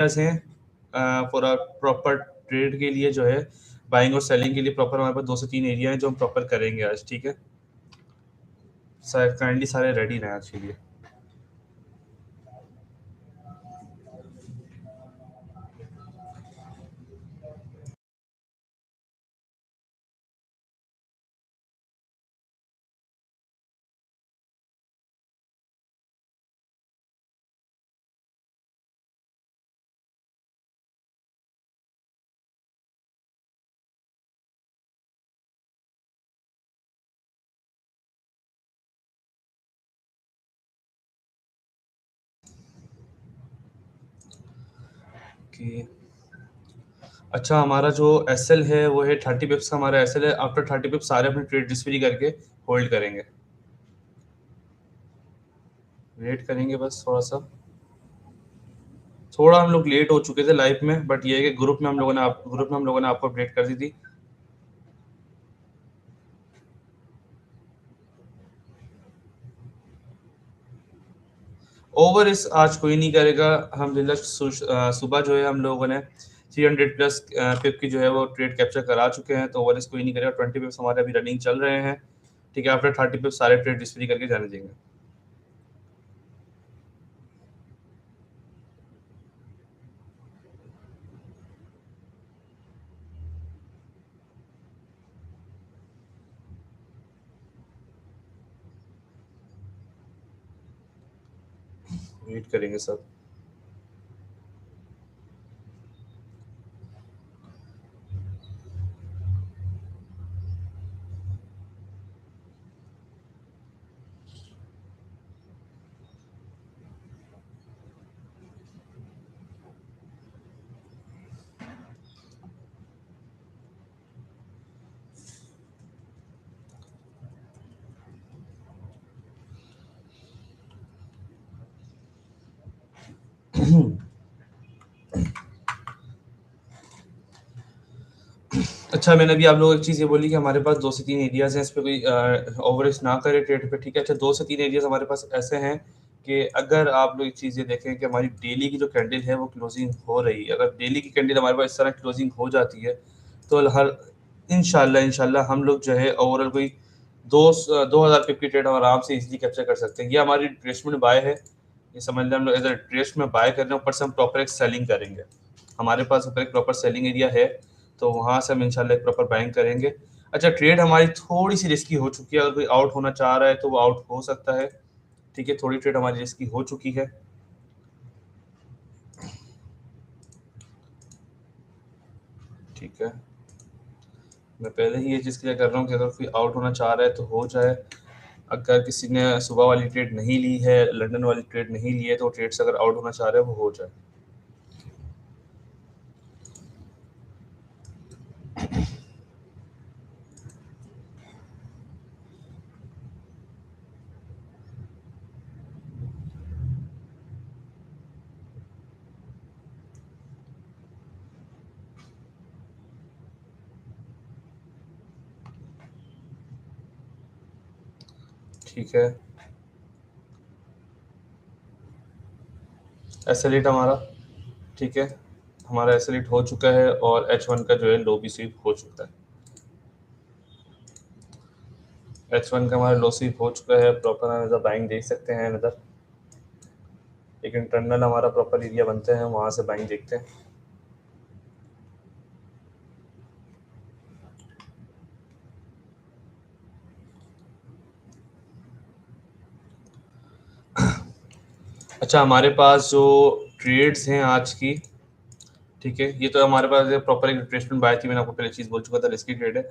हैं for a proper trade के लिए जो है, बाइंग और सेलिंग के लिए प्रॉपर हमारे पास 2 से 3 एरिया हैं जो हम प्रॉपर करेंगे आज, ठीक है? काइंडली सारे रेडी रहें आज के लिए। ओके। अच्छा, हमारा जो एसएल है वो है 30 पिप्स का हमारा एसएल है। आफ्टर 30 पिप्स सारे अपने ट्रेड डिस्प्ले करके होल्ड करेंगे। वेट करेंगे बस थोड़ा-सा। थोड़ा हम लोग लेट हो चुके थे लाइव में, बट ये है कि ग्रुप में हम लोगों ने आपको अपडेट कर दी थी। ओवर इस आज कोई नहीं करेगा। अल्हम्दुलिल्लाह सुबह जो है हम लोगों ने 300 प्लस पिप की जो है वो ट्रेड कैप्चर करा चुके हैं, तो ओवर इस कोई नहीं करेगा। 20 पिप्स हमारे अभी रनिंग चल रहे हैं, ठीक है? आफ्टर 30 पिप्स सारे ट्रेड डिस्प्ले करके जाने देंगे। वेट करेंगे सब। अच्छा, मैंने अभी आप लोगों को एक चीज़ ये बोली कि हमारे पास 2 से 3 एरियाज़ हैं, इस पे कोई ओवरेज ना करे ट्रेड पे, ठीक है? अच्छा, 2 से 3 एरियाज़ हमारे पास ऐसे हैं कि अगर आप लोग एक चीज़ ये देखें कि हमारी डेली की जो कैंडल है वो क्लोजिंग हो रही है। अगर डेली की कैंडल हमारे पास इस तरह क्लोजिंग हो जाती है, तो हर इंशाल्लाह हम लोग जो है ओवरऑल कोई 2000 पिप की ट्रेड हम आराम से ईज़िली कैप्चर कर सकते हैं। ये हमारी ट्रेसमेंट बाय है। ये समझ लें हम लोग एज़ अ ट्रेस में बाय कर रहे हैं, ऊपर से हम प्रॉपर एक सेलिंग करेंगे। हमारे पास ऊपर एक प्रॉपर सेलिंग एरिया है, तो वहाँ से हम इंशाल्लाह एक प्रॉपर बाइंग करेंगे। अच्छा, ट्रेड हमारी थोड़ी-सी रिस्की हो चुकी है, अगर कोई आउट होना चाह रहा है तो वो आउट हो सकता है, ठीक है? थोड़ी ट्रेड हमारी रिस्की हो चुकी है, ठीक है? मैं पहले ही ये चीज़ क्लियर कर रहा हूँ कि अगर कोई आउट होना चाह रहा है तो हो जाए। अगर किसी ने सुबह वाली ट्रेड नहीं ली है, लंदन वाली ट्रेड नहीं ली है, तो ट्रेड से अगर आउट होना चाह रहा है वो हो जाए। ठीक है? एसएल हमारा, ठीक है? हमारा एसएल हो चुका है और H1 का जो है लो भी स्वीप हो चुका है। H1 का हमारा लो स्वीप हो चुका है, प्रॉपर हम इधर बाइंग देख सकते हैं इधर। एक इंटरनल हमारा प्रॉपर एरिया बनते हैं, वहाँ से बाइंग देखते हैं। अच्छा, हमारे पास जो ट्रेड्स हैं आज की, ठीक है? ये तो हमारे पास प्रॉपर एक रिट्रेसमेंट बाय थी, मैंने आपको पहले चीज़ बोल चुका था, रिस्की ट्रेड है।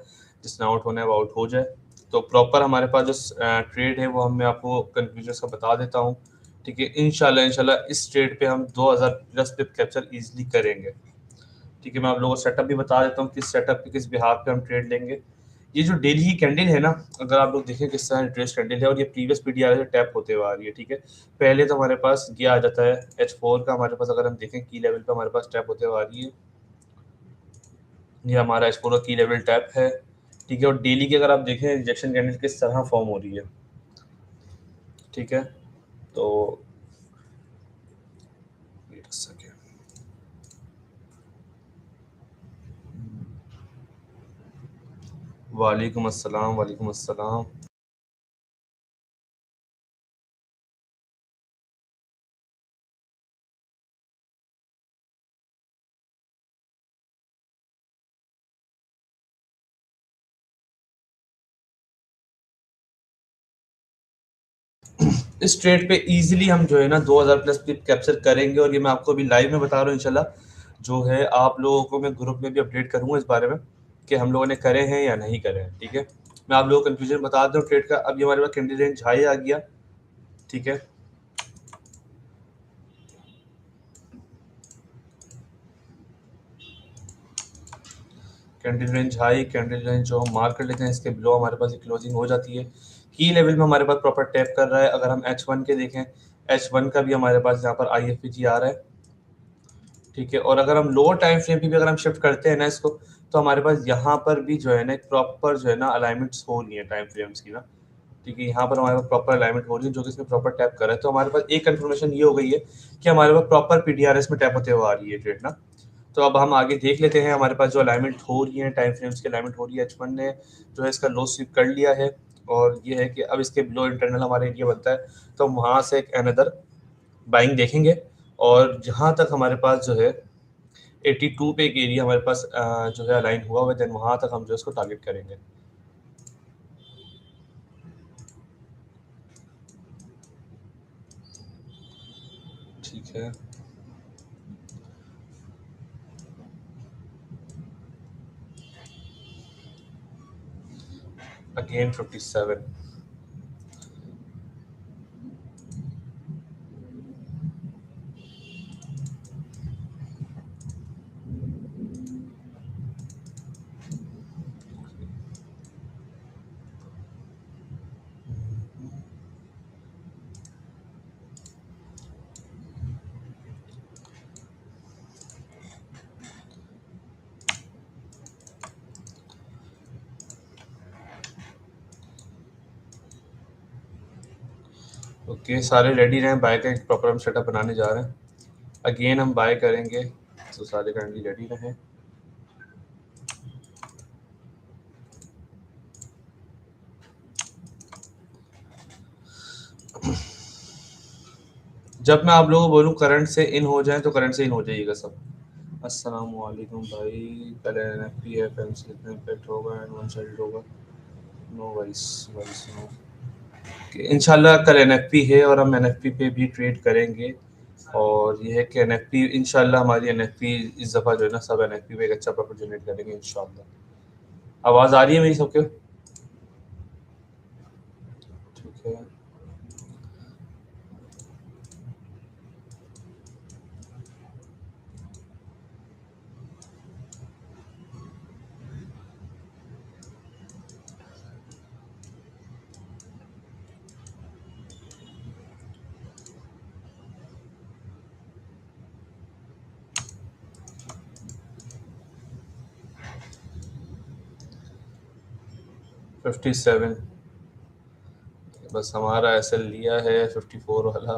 जिसने आउट होना है वो आउट हो जाए। तो प्रॉपर हमारे पास जो ट्रेड है वो मैं आपको कंक्लूजन का बता देता हूँ, ठीक है? इंशाल्लाह इस ट्रेड पे हम 2000 प्लस पिप कैप्चर ईजिली करेंगे, ठीक है? मैं आप लोगों को सेटअप भी बता देता हूँ, किस सेटअप पे किस बिहाफ पे हम ट्रेड लेंगे। ये जो डेली की कैंडल है ना, अगर आप लोग देखें किस तरह ट्रेस कैंडल है, और ये प्रीवियस पीडीआर से टैप होते हुए आ रही है, ठीक है? पहले तो हमारे पास ये आ जाता है H4 का, हमारे पास अगर हम देखें की लेवल पे हमारे पास टैप होते हुए आ रही है। ये हमारा H4 का की लेवल टैप है, ठीक है? और डेली की अगर आप देखें रिजेक्शन कैंडल किस तरह फॉर्म हो रही है, ठीक है? तो वेट अ सेकेंड। वालेकुम अस्सलाम, वालेकुम अस्सलाम। इस ट्रेड पे इजीली हम जो है ना 2000 प्लस पिप कैप्चर करेंगे, और ये मैं आपको अभी लाइव में बता रहा हूँ इंशाल्लाह। जो है आप लोगों को मैं ग्रुप में भी अपडेट करूंगा इस बारे में कि हम लोगों ने करे हैं या नहीं करे हैं। ठीक है, मैं आप लोगों को कंफ्यूजन बता दूं ट्रेड का। अब ये हमारे पास कैंडल रेंज हाई आ गया। ठीक है, candle range high, candle range जो हम मार्क कर लेते हैं, इसके बिलो हमारे पास क्लोजिंग हो जाती है। की लेवल में हमारे पास प्रॉपर टैप कर रहा है। अगर हम H1 के देखें, H1 का भी हमारे पास यहाँ पर IFPG आ रहा है। ठीक है, और अगर हम लोअर टाइम फ्रेम पे भी अगर हम शिफ्ट करते हैं ना इसको, तो हमारे पास यहाँ पर भी जो है ना प्रॉपर जो है ना अलाइनमेंट्स हो रही है टाइम फ्रेम्स की ना। ठीक है, यहाँ पर हमारे पास प्रॉपर अलाइनमेंट हो रही है, जो कि इसमें प्रॉपर टैप कर रहा है। तो हमारे पास एक कंफर्मेशन ये हो गई है कि हमारे पास प्रॉपर PDRS में टैप होते हुए आ रही है ट्रेड ना। तो अब हम आगे देख लेते हैं, हमारे पास जो अलाइनमेंट हो रही है टाइम फ्रेम्स की अलाइनमेंट हो रही है। H1 ने जो है इसका लो स्वीप कर लिया है, और ये है कि अब इसके बिलो इंटरनल हमारे एरिया बनता है, तो हम वहाँ से एक अनदर बाइंग देखेंगे। और जहाँ तक हमारे पास जो है 82 पे एक एरिया हमारे पास जो है अलाइन हुआ हुआ है, देन वहाँ तक हम जो है इसको टारगेट करेंगे। ठीक है, अगेन 57। ओके, सारे रेडी रहें, बाय का एक प्रॉपर हम सेटअप बनाने जा रहे हैं। अगेन हम बाय करेंगे, तो सारे करंटली रेडी रहें। जब मैं आप लोगों को बोलूँ करंट से इन हो जाए, तो करंट से इन हो जाइएगा सब। अस्सलाम वालेकुम भाई। कल NFP FMC कितना इम्पैक्ट होगा एंड वन साइडेड होगा? No vice, vice no. इंशाल्लाह कल NFP है, और हम NFP पे भी ट्रेड करेंगे। और ये है कि NFP इंशाल्लाह हमारी NFP इस दफ़ा जो है ना सब NFP पे एक अच्छा प्रॉफिट जनरेट करेंगे इंशाल्लाह। आवाज़ आ रही है मेरी सबके? ठीक है, 57। बस हमारा SL लिया है 54 वाला,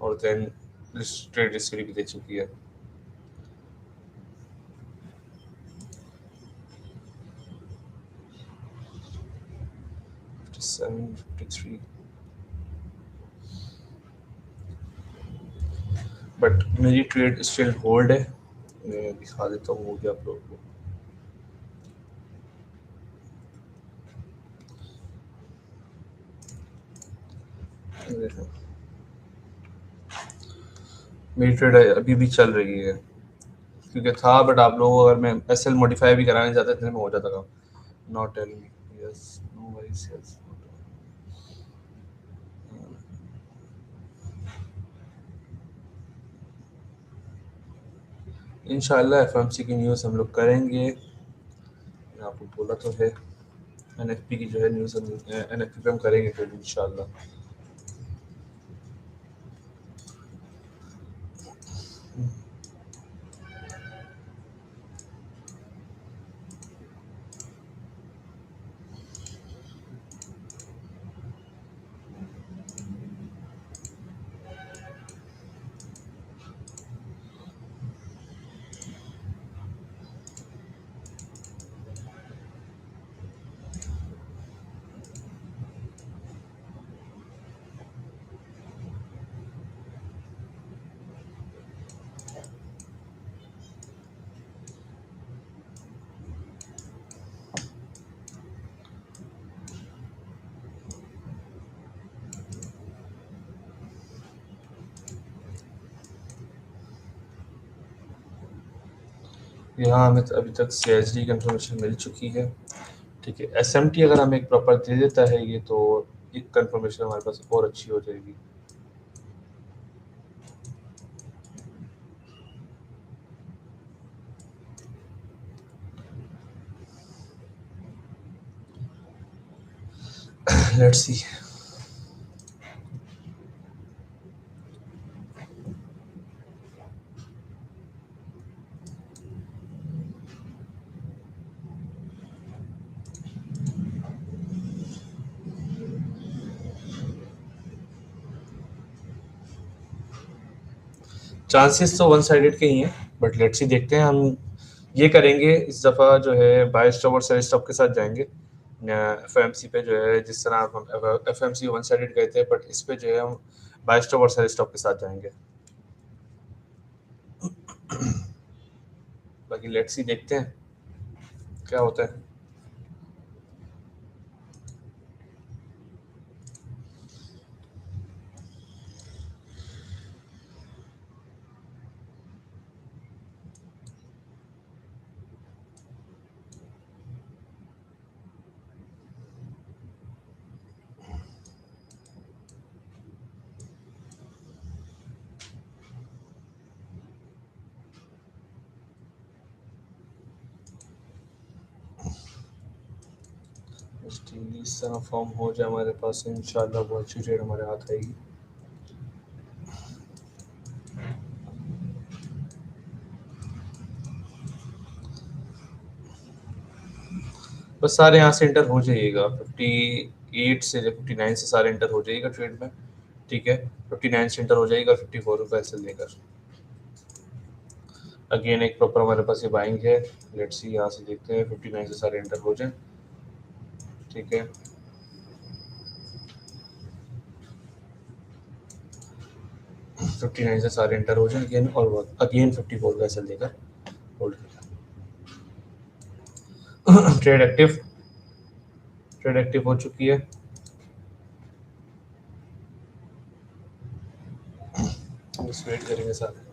और देन ट्रेड हिस्ट्री भी दे चुकी है। 57, 53। बट मेरी ट्रेड स्टिल होल्ड है। मैं दिखा देता हूँ वो भी आप लोगों को। ये देखो, मेरी ट्रेड अभी भी चल रही है, क्योंकि था, बट आप लोगों को अगर मैं SL मॉडिफाई भी कराने जाता इतने में हो जाता काम। Not telling me, yes, no worries, yes. इंशाल्लाह FMC की न्यूज़ हम लोग करेंगे, मैं आपको बोला तो है। NFP की जो है न्यूज़ हम NFP पे हम करेंगे फिर इंशाल्लाह। यहाँ हमें अभी तक CSD की कंफर्मेशन मिल चुकी है, ठीक है। SMT अगर हमें एक प्रॉपर दे देता है ये, तो एक कंफर्मेशन हमारे पास और अच्छी हो जाएगी। Let's see. चांसेस तो वन साइडेड के ही हैं, बट लेट्स सी, देखते हैं। हम ये करेंगे इस दफ़ा जो है, बाय स्टॉप और सेल स्टॉप के साथ जाएंगे। FOMC पे जो है, जिस तरह हम FOMC वन साइडेड गए थे, बट इस पे जो है हम बाय स्टॉप और सेल स्टॉप के साथ जाएंगे। बाकी लेट्स सी, देखते हैं क्या होता है। इस तरह फॉर्म हो जाए हमारे पास, इंशाल्लाह बहुत अच्छी ट्रेड हमारे हाथ आएगी। बस सारे यहाँ से इंटर हो जाइएगा, 58 से 59 से सारे इंटर हो जाइएगा ट्रेड में, ठीक है। 59 से इंटर हो जाएगा, 54 रुपये से लेकर। अगेन एक प्रॉपर हमारे पास ये बाइंग है। लेट्स सी, यहाँ से देखते हैं 59 से सारे इंटर हो जाए, ठीक है। फिफ्टी नाइन से सारे इंटर हो जाए अगेन, और अगेन 54 का ऐसे लेकर होल्ड कर। ट्रेड एक्टिव हो चुकी है। बस वेट करेंगे सारे।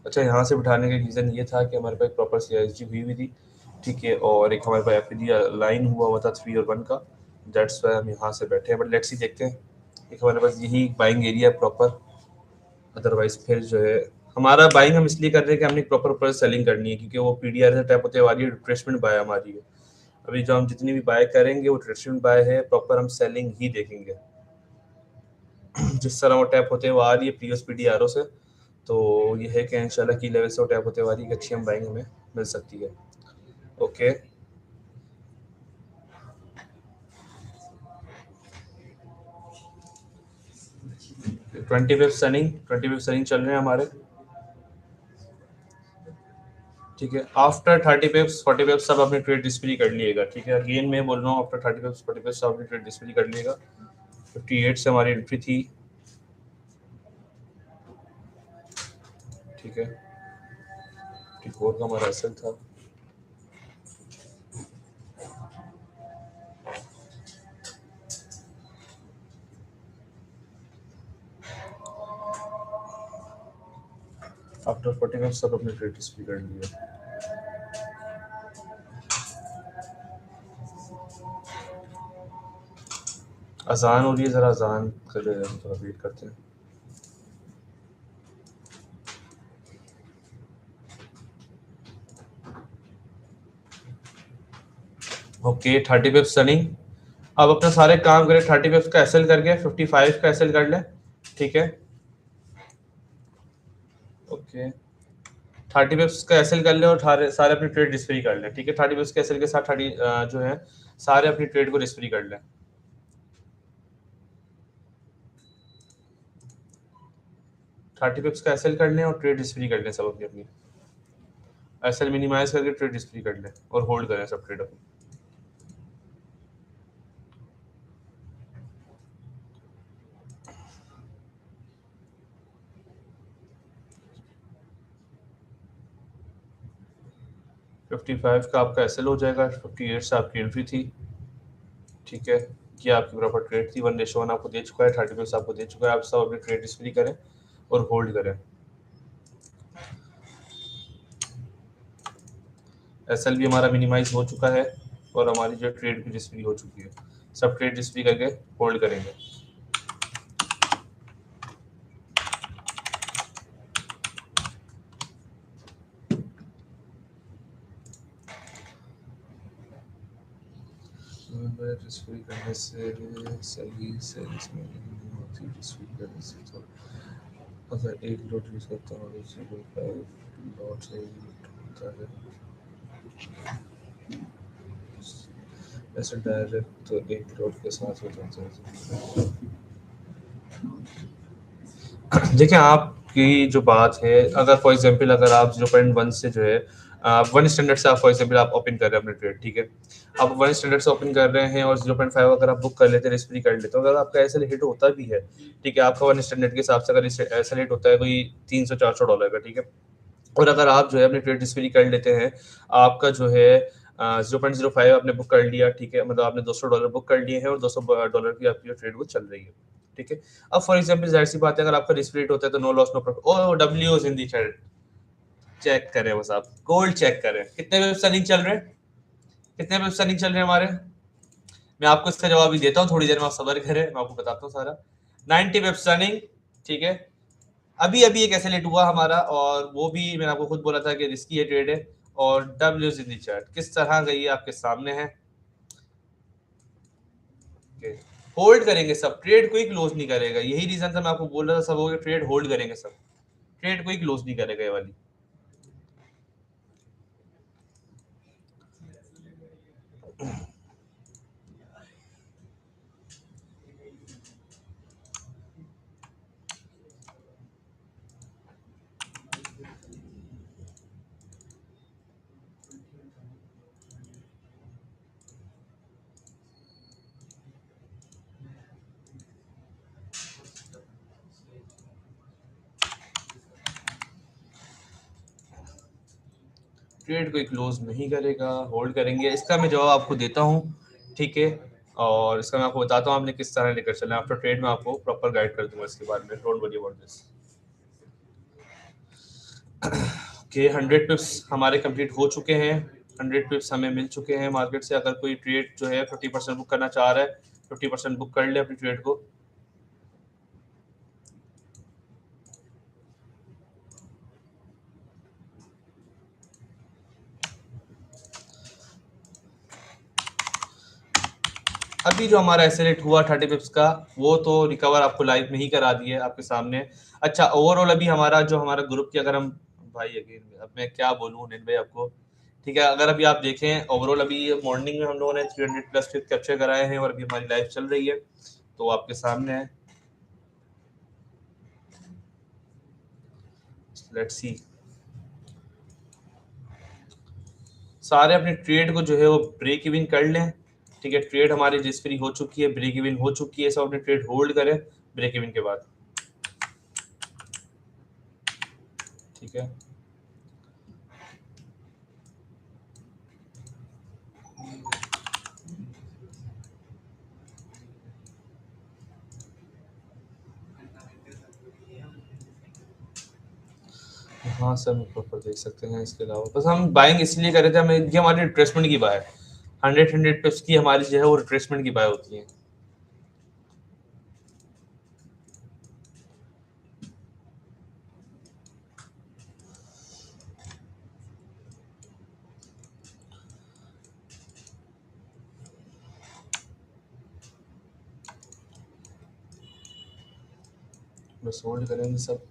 अच्छा, यहाँ से बिठाने का रीज़न ये था कि हमारे पास एक प्रॉपर CSG हुई थी, ठीक है, और एक हमारे पास FPG लाइन हुआ था 3 और 1 का। दैट्स वाई हम यहाँ से बैठे हैं, बट लेट्स सी, देखते हैं। एक हमारे पास यही बाइंग एरिया है प्रॉपर। अदरवाइज फिर जो है, हमारा बाइंग हम इसलिए कर रहे हैं कि हमने प्रॉपर सेलिंग करनी है, क्योंकि वो PDR से टैप होते वाली रिट्रेसमेंट बाय हमारी है। अभी जो हम जितनी भी बाय करेंगे वो रिट्रेसमेंट बाय है, प्रॉपर हम सेलिंग ही देखेंगे। जिस तरह वो टैप होते हुए आ रही है प्रीवियस PDRO से, तो ये है कि इंशाल्लाह की लेवल से वो टैप होते हुए आ रही है, अच्छी हम बाइंग हमें मिल सकती है। ओके, 20 पिप्स चल रहे हैं हमारे, ठीक है। आफ्टर 30 पिप्स 40 पिप्स सब अपने ट्रेड डिस्प्ले कर लिएगा, ठीक है। अगेन मैं बोल रहा हूँ, आफ्टर 30 पिप्स 40 पिप्स सब अपने ट्रेड डिस्प्ले कर लिएगा। 58 से हमारी एंट्री थी, ठीक है। 54 का हमारा एसएल था। आफ्टर 40 मिनट सब अपने ट्रेड डिस्प्ले कर लिया। अजान हो रही है, जरा अजान कर थोड़ा वेट करते हैं। ओके, 30 पिप्स रनिंग, अब अपना सारे काम करें, 30 पिप्स का एसएल करके 55 का एसएल कर ले, ठीक है। ओके, 30 पिप्स का एसएल कर ले और सारे अपनी ट्रेड डिस्प्ले कर ले, ठीक है। 30 पिप्स के एसएल के साथ 30 जो है सारे अपनी ट्रेड को डिस्प्ले कर ले। 30 पिप्स का एसएल कर ले और ट्रेड डिस्प्ले कर ले सब अपनी अपनी। एसएल मिनिमाइज करके ट्रेड डिस्प्ले कर ले और होल्ड करें सब ट्रेड अपनी। 55 का आपका एसएल हो जाएगा, 58 से आपकी एंट्री थी, ठीक है। ये आपकी प्रॉपर ट्रेड थी, 1:1 आपको दे चुका है, 30 पिप्स आपको दे चुका है। आप सब अपनी ट्रेड डिस्प्ले करें और होल्ड करें। एसएल भी हमारा मिनिमाइज हो चुका है और हमारी जो ट्रेड भी डिस्प्ले हो चुकी है। सब ट्रेड डिस्प्ले करके होल्ड करेंगे। डिस्प्ले करने से सही सेल्स में नहीं होती, डिस्प्ले करने से तो अगर एक लॉट यूज करता हूँ तो 0.5 लॉट से होता है, ऐसे डायरेक्ट तो एक लॉट के साथ हो जाता है। देखिए आपकी जो बात है, अगर फॉर एग्जांपल अगर आप 0.1 से जो है वन स्टैंडर्ड से आप फॉर एग्जांपल आप ओपन कर रहे हैं अपने ट्रेड, ठीक है। आप वन स्टैंडर्ड से ओपन कर रहे हैं और 0.5 अगर आप बुक कर लेते हैं, रिस्क फ्री कर लेते हो, अगर आपका ऐसा हिट होता भी है, ठीक है, आपका वन स्टैंडर्ड के हिसाब से अगर ऐसा हिट होता है कोई $300-400 का, ठीक है, और अगर आप जो है अपने ट्रेड डिस्प्ले कर लेते हैं, आपका जो है 0.05 आपने बुक कर लिया, ठीक है, मतलब आपने $200 बुक कर लिए हैं और $200 की आपकी जो ट्रेड वो चल रही है, ठीक है। अब फॉर एग्जांपल जाहिर सी बात है, अगर आपका डिस्प्ले होता है तो no loss no profit. O W in the thread check करें, बस आप गोल्ड चेक करें, कितने वेब रनिंग चल रहे हैं, कितने वेब रनिंग चल रहे हैं हमारे। मैं आपको इसका जवाब ही देता हूँ, थोड़ी देर में आप सबर करें, मैं आपको बताता हूँ सारा। 90 वेब रनिंग, ठीक है। अभी अभी एक एसएलएट हुआ हमारा और वो भी मैंने आपको खुद बोला था कि रिस्की है ट्रेड है। और डब्ल्यू इन दी चार्ट किस तरह गई है आपके सामने है। होल्ड करेंगे सब, ट्रेड कोई क्लोज नहीं करेगा, यही रीजन था मैं आपको बोल रहा था सब हो ट्रेड होल्ड करेंगे सब, ट्रेड कोई क्लोज नहीं करेगा ये वाली। ट्रेड कोई क्लोज नहीं करेगा, होल्ड करेंगे, इसका मैं जवाब आपको देता हूँ, ठीक है। और इसका मैं आपको बताता हूँ आपने किस तरह लेकर चलना है। आफ्टर ट्रेड में आपको प्रॉपर गाइड कर दूंगा इसके बारे में, डोंट वरी अबाउट दिस। के 100 पिप्स हमारे कंप्लीट हो चुके हैं, 100 पिप्स हमें मिल चुके हैं मार्केट से। अगर कोई ट्रेड जो है 50% बुक करना चाह रहा है, 50% बुक कर ले अपनी ट्रेड को। अभी जो हमारा एसएलेट हुआ 30 पिप्स का, वो तो रिकवर आपको लाइव में ही करा दिए आपके सामने। अच्छा, ओवरऑल अभी हमारा जो हमारा ग्रुप की अगर हम, भाई अगेन अब मैं क्या बोलूँ नेट भाई आपको, ठीक है। अगर अभी आप देखें ओवरऑल अभी मॉर्निंग में हम लोगों ने 300 प्लस फिर कैप्चर कराए हैं और अभी हमारी लाइव चल रही है, तो आपके सामने है। लेट्स सी, सारे अपने ट्रेड को जो है वो ब्रेक इवन कर लें, ठीक है। ट्रेड हमारी रिस्क हो चुकी है, ब्रेक इवन हो चुकी है, सब अपने ट्रेड होल्ड करें ब्रेक इवन के बाद, ठीक है। हाँ सर, हम प्रॉपर देख सकते हैं। इसके अलावा बस हम बाइंग इसलिए कर रहे थे, हमें ये हमारी रिट्रेसमेंट की बाय है, 100 पिप्स की हमारी जो है वो रिट्रेसमेंट की बाय होती है। बस होल्ड करेंगे सब।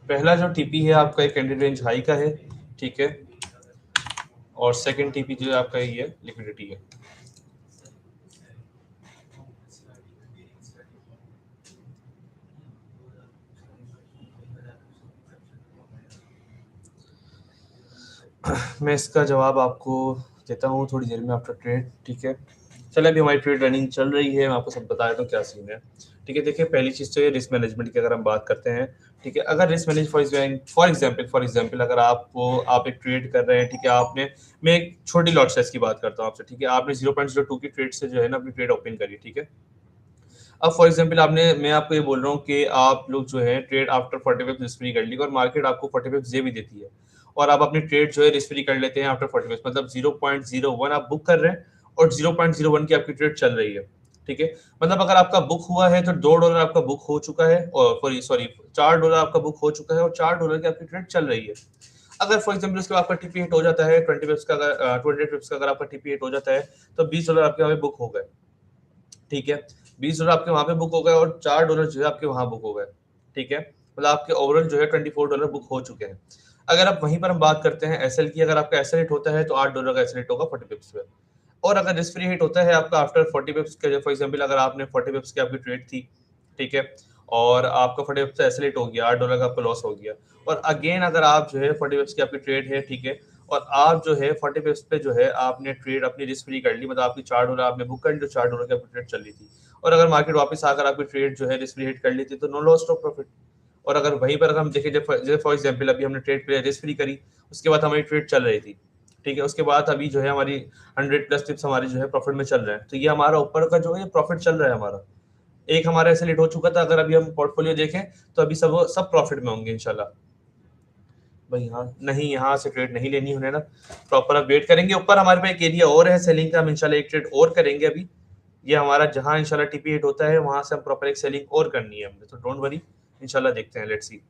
पहला जो टीपी है आपका एक कैंडिडेट रेंज हाई का है, ठीक है, और सेकंड टीपी जो है आपका ये लिक्विडिटी है। मैं इसका जवाब आपको देता हूँ थोड़ी देर में आफ्टर ट्रेड, ठीक है। चलिए अभी हमारी ट्रेड रनिंग चल रही है, मैं आपको सब बता देता हूँ क्या सीन है, ठीक है। देखिए पहली चीज़ तो ये रिस्क मैनेजमेंट की अगर हम बात करते हैं, ठीक है। अगर रिस्क मैनेज फॉर एग्जाम्पल अगर आप एक ट्रेड कर रहे हैं, ठीक है, आपने, मैं एक छोटी लॉट साइज की बात करता हूँ आपसे, ठीक है, आपने 0.02 की ट्रेड से जो है ना अपनी ट्रेड ओपन करी, ठीक है। अब फॉर एग्जाम्पल आपने, मैं आपको ये बोल रहा हूँ कि आप लोग जो है ट्रेड आफ्टर 45 रिस्क फ्री कर ली और मार्केट आपको 45 दे भी देती है, और आप अपनी ट्रेड जो है रिस्क फ्री कर लेते हैं आफ्टर 45, मतलब 0.01 आप बुक कर रहे हैं और 0.01 की आपकी ट्रेड चल रही है, ठीक है। मतलब अगर आपका बुक हुआ है तो $2 आपका बुक हो चुका है, और सॉरी $4 आपका बुक हो चुका है और $4 की आपकी ट्रेड चल रही है। अगर फॉर एग्जाम्पल उसके बाद आपका टीपी हिट हो जाता है 20 पिप्स का, अगर 28 पिप्स का अगर आपका टीपी हिट हो जाता है तो $20 आपके वहाँ पे बुक हो गए, ठीक है। $20 आपके वहां पे बुक हो गए और $4 जो है आपके वहां बुक हो गए, ठीक है। मतलब आपके ओवरऑल जो है $24 बुक हो चुके हैं। अगर आप वहीं पर हम बात करते हैं एसएल की, अगर आपका एसएल हिट होता है तो $8 का एसएल हिट होगा 40 पिप्स पे, और अगर रिस्क फ्री हिट होता है आपका आफ्टर 40 पिप्स के, फॉर एग्जांपल अगर आपने 40 पिप्स की आपकी ट्रेड थी, ठीक है, और आपका 40 पिप्स एसएल हिट हो गया, $8 का आपका लॉस हो गया, और अगेन अगर आप जो है 40 पिप्स की आपकी ट्रेड है, ठीक है, और आप जो है 40 पिप्स पे जो है आपने ट्रेड अपनी रिस्क फ्री कर ली, मतलब आपकी $4 आपने बुक कर ली, तो $4 की आपकी ट्रेड चल रही थी, और अगर मार्केट वापस आकर आपकी ट्रेड जो है रिस्क फ्री हिट कर ली थी तो नो लॉस नो प्रॉफिट। और अगर वहीं पर अगर हम देखें, जैसे फॉर एग्जांपल अभी हमने ट्रेड पे रिस्क फ्री करी, उसके बाद हमारी ट्रेड चल रही थी, ठीक है, उसके बाद अभी जो है हमारी 100+ टिप्स हमारी जो है प्रॉफिट में चल रहे हैं, तो ये हमारा ऊपर का जो है प्रॉफिट चल रहा है हमारा। एक हमारा ऐसे लेट हो चुका था, अगर अभी हम पोर्टफोलियो देखें तो अभी सब सब प्रॉफिट में होंगे इंशाल्लाह। भाई हाँ नहीं, यहाँ से ट्रेड नहीं लेनी होने ना, प्रॉपर अब वेट करेंगे। ऊपर हमारे पास एक एरिया और है सेलिंग का, हम इंशाल्लाह एक ट्रेड और करेंगे अभी। ये हमारा जहाँ इंशाल्लाह टीपी हिट होता है वहां से हम प्रॉपर एक सेलिंग और करनी है हमने, तो डोंट वरी, इंशाल्लाह देखते हैं, लेट्स सी।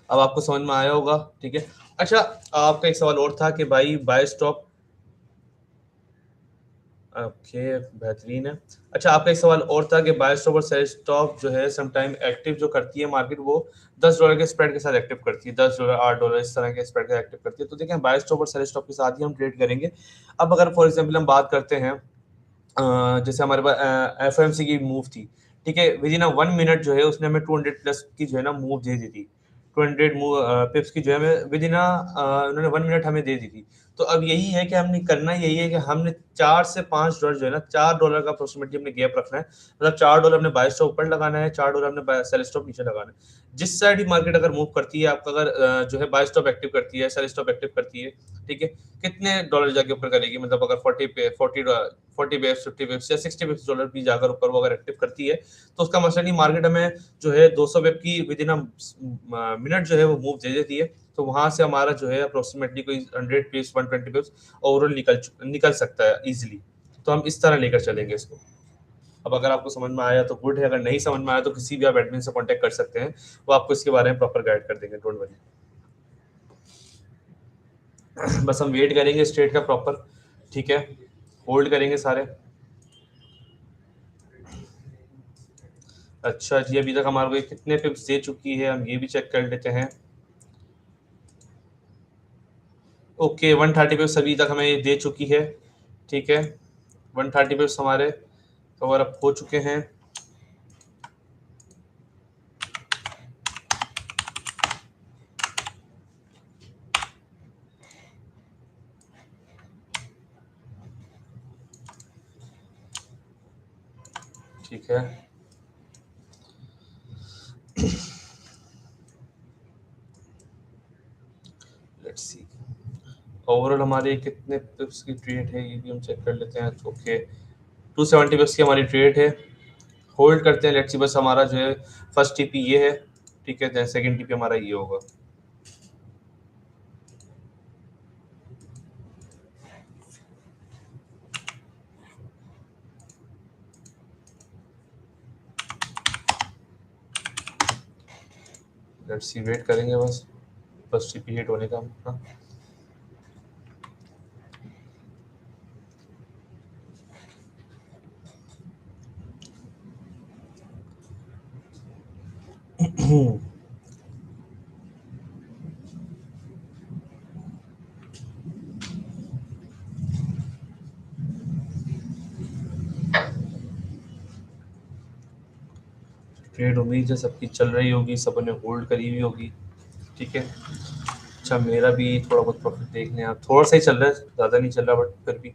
अब आपको समझ में आया होगा, ठीक है। अच्छा, आपका एक सवाल और था कि भाई बाय स्टॉप, ओके बेहतरीन है। अच्छा, आपका एक सवाल और था कि बाय स्टॉप और सेल स्टॉप जो है समटाइम एक्टिव जो करती है मार्केट, वो $10 के स्प्रेड के साथ एक्टिव करती है, $10 $8 इस तरह के स्प्रेड के साथ एक्टिव करती है। तो देखें बाय स्टॉप और सेल स्टॉप के साथ ही हम ट्रेड करेंगे। अब अगर फॉर एग्जाम्पल हम बात करते हैं, जैसे हमारे पास एफएमसी की मूव थी, ठीक है, विद इन 1 मिनट जो है उसने हमें 200+ की जो है ना मूव दे दी थी, 200 मूव पिप्स की जो है हमें विद इन उन्होंने 1 मिनट हमें दे दी थी। तो अब यही है कि हमने करना यही है कि हमने $4 से $5 जो है ना, $4 का अप्रोक्सीमेटली हमने गैप रखना है, मतलब $4 हमने बाय स्टॉप ऊपर लगाना है, $4 हमने सेल स्टॉप नीचे लगाना है। जिस साइड ही मार्केट अगर मूव करती है, आपका अगर जो है बाय स्टॉप एक्टिव करती है, सेल स्टॉप एक्टिव करती है, ठीक है, कितने डॉलर जाके ऊपर करेगी, मतलब अगर 40 बेप्स 50 बेप्स या 60 बेप्स डॉलर भी जाकर ऊपर वो अगर एक्टिव करती है, तो उसका मतलब नहीं, मार्केट हमें जो है 200 बेप की विद इन मिनट जो है वो मूव दे देती है। तो वहां से हमारा जो है अप्रोक्सीमेटली कोई 100 बेप्स 120 बेप्स ओवरऑल निकल सकता है इजिली। तो हम इस तरह लेकर चलेंगे इसको। अब अगर आपको समझ में आया तो गुड है, अगर नहीं समझ में आया तो किसी भी आप एडमिन से कांटेक्ट कर सकते हैं, वो आपको इसके बारे में प्रॉपर गाइड कर देंगे, डोंट वरी। बस हम वेट करेंगे स्ट्रेट का प्रॉपर, ठीक है, होल्ड करेंगे सारे। अच्छा जी, अभी तक हमारे को ये कितने पिप्स दे चुकी है हम ये भी चेक कर लेते हैं। ओके 130 पिप्स अभी तक हमें ये दे चुकी है, ठीक है, 130 पिप्स हमारे कवर अप हो चुके हैं। ठीक है, लेट्स सी ओवरऑल हमारे कितने पिप्स की ट्रेड है ये भी हम चेक कर लेते हैं। ओके 270 पिप्स की हमारी ट्रेड है, होल्ड करते हैं, लेट्स सी। बस हमारा जो है फर्स्ट टीपी ये है, ठीक है, सेकंड टीपी हमारा ये होगा। लेट्स सी, वेट करेंगे बस, बस टीपी हिट होने का अपना। ट्रेड उम्मीद है सबकी चल रही होगी, सब ने होल्ड करी हुई होगी, ठीक है। अच्छा, मेरा भी थोड़ा बहुत प्रॉफिट देख लें आप, थोड़ा सा ही चल रहा है, ज़्यादा नहीं चल रहा, बट फिर भी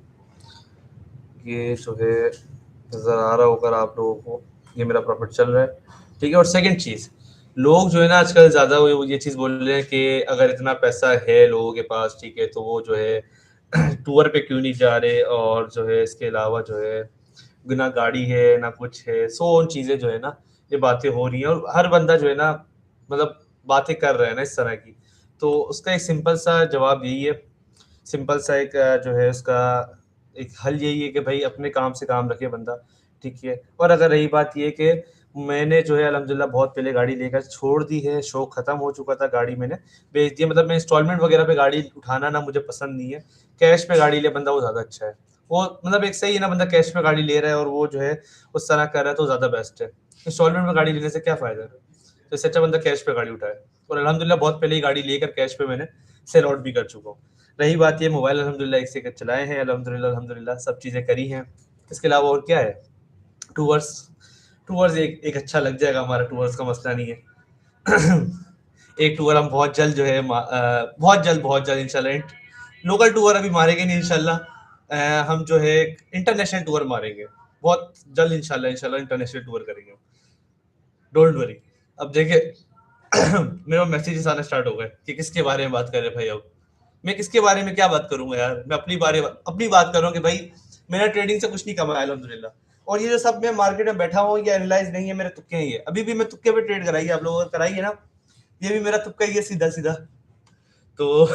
ये जो है नज़र आ रहा होगा आप लोगों को, ये मेरा प्रॉफिट चल रहा है, ठीक है। और सेकंड चीज़, लोग जो है ना आजकल ज़्यादा वो ये चीज़ बोल रहे हैं कि अगर इतना पैसा है लोगों के पास, ठीक है, तो वो जो है टूर पे क्यों नहीं जा रहे, और जो है इसके अलावा जो है ना गाड़ी है ना कुछ है, सो उन चीज़ें जो है ना ये बातें हो रही हैं, और हर बंदा जो है ना मतलब बातें कर रहा है ना इस तरह की। तो उसका एक सिंपल सा जवाब यही है, सिंपल सा एक जो है उसका एक हल यही है कि भाई अपने काम से काम रखे बंदा, ठीक है। और अगर रही बात ये कि मैंने जो है अल्हम्दुलिल्लाह बहुत पहले गाड़ी लेकर छोड़ दी है, शौक खत्म हो चुका था, गाड़ी मैंने बेच दी, मतलब मैं इंस्टॉलमेंट वगैरह पे गाड़ी उठाना ना मुझे पसंद नहीं है, कैश पे गाड़ी ले बंदा वो ज़्यादा अच्छा है। वो मतलब एक सही है ना, बंदा कैश पे गाड़ी ले रहा है और वो जो है उस तरह कर रहा है तो ज़्यादा बेस्ट है। इंस्टॉलमेंट में गाड़ी लेने से क्या फ़ायदा है, तो इससे अच्छा बंदा कैश पे गाड़ी उठाए। और अल्हम्दुलिल्लाह बहुत पहले ही गाड़ी लेकर कैश पे मैंने सेल आउट भी कर चुका हूँ। रही बात ये, मोबाइल अल्हम्दुलिल्लाह एक से एक चलाए हैं, अल्हम्दुलिल्लाह अल्हम्दुलिल्लाह सब चीज़ें करी हैं। इसके अलावा और क्या है, टूवर्स, टूवर्स एक अच्छा लग जाएगा हमारा, टूवर्स का मसला नहीं है। एक टूर हम बहुत जल्द जो है बहुत जल्द इंशाल्लाह, लोकल टूर अभी मारेंगे नहीं इंशाल्लाह, हम जो है इंटरनेशनल टूर मारेंगे बहुत जल्द इंशाल्लाह, इंशाल्लाह इंटरनेशनल टूर करेंगे, डोंट वरी। अब देखिए मेरे मैसेजेस आने स्टार्ट हो गए कि किसके बारे में बात कर रहे हैं भाई। अब मैं किसके बारे में क्या बात करूंगा यार, मैं अपनी बात कर रहा हूँ कि भाई मैंने ट्रेडिंग से कुछ नहीं कमाया अल्हम्दुलिल्लाह, और ये जो सब मैं मार्केट में बैठा हूँ ये एनालाइज नहीं है, मेरे तुक्के ही है, अभी भी मैं तुक्के पे ट्रेड कराइए आप लोगों को, कराइए ना, ये भी मेरा तुक्का ही है सीधा सीधा। तो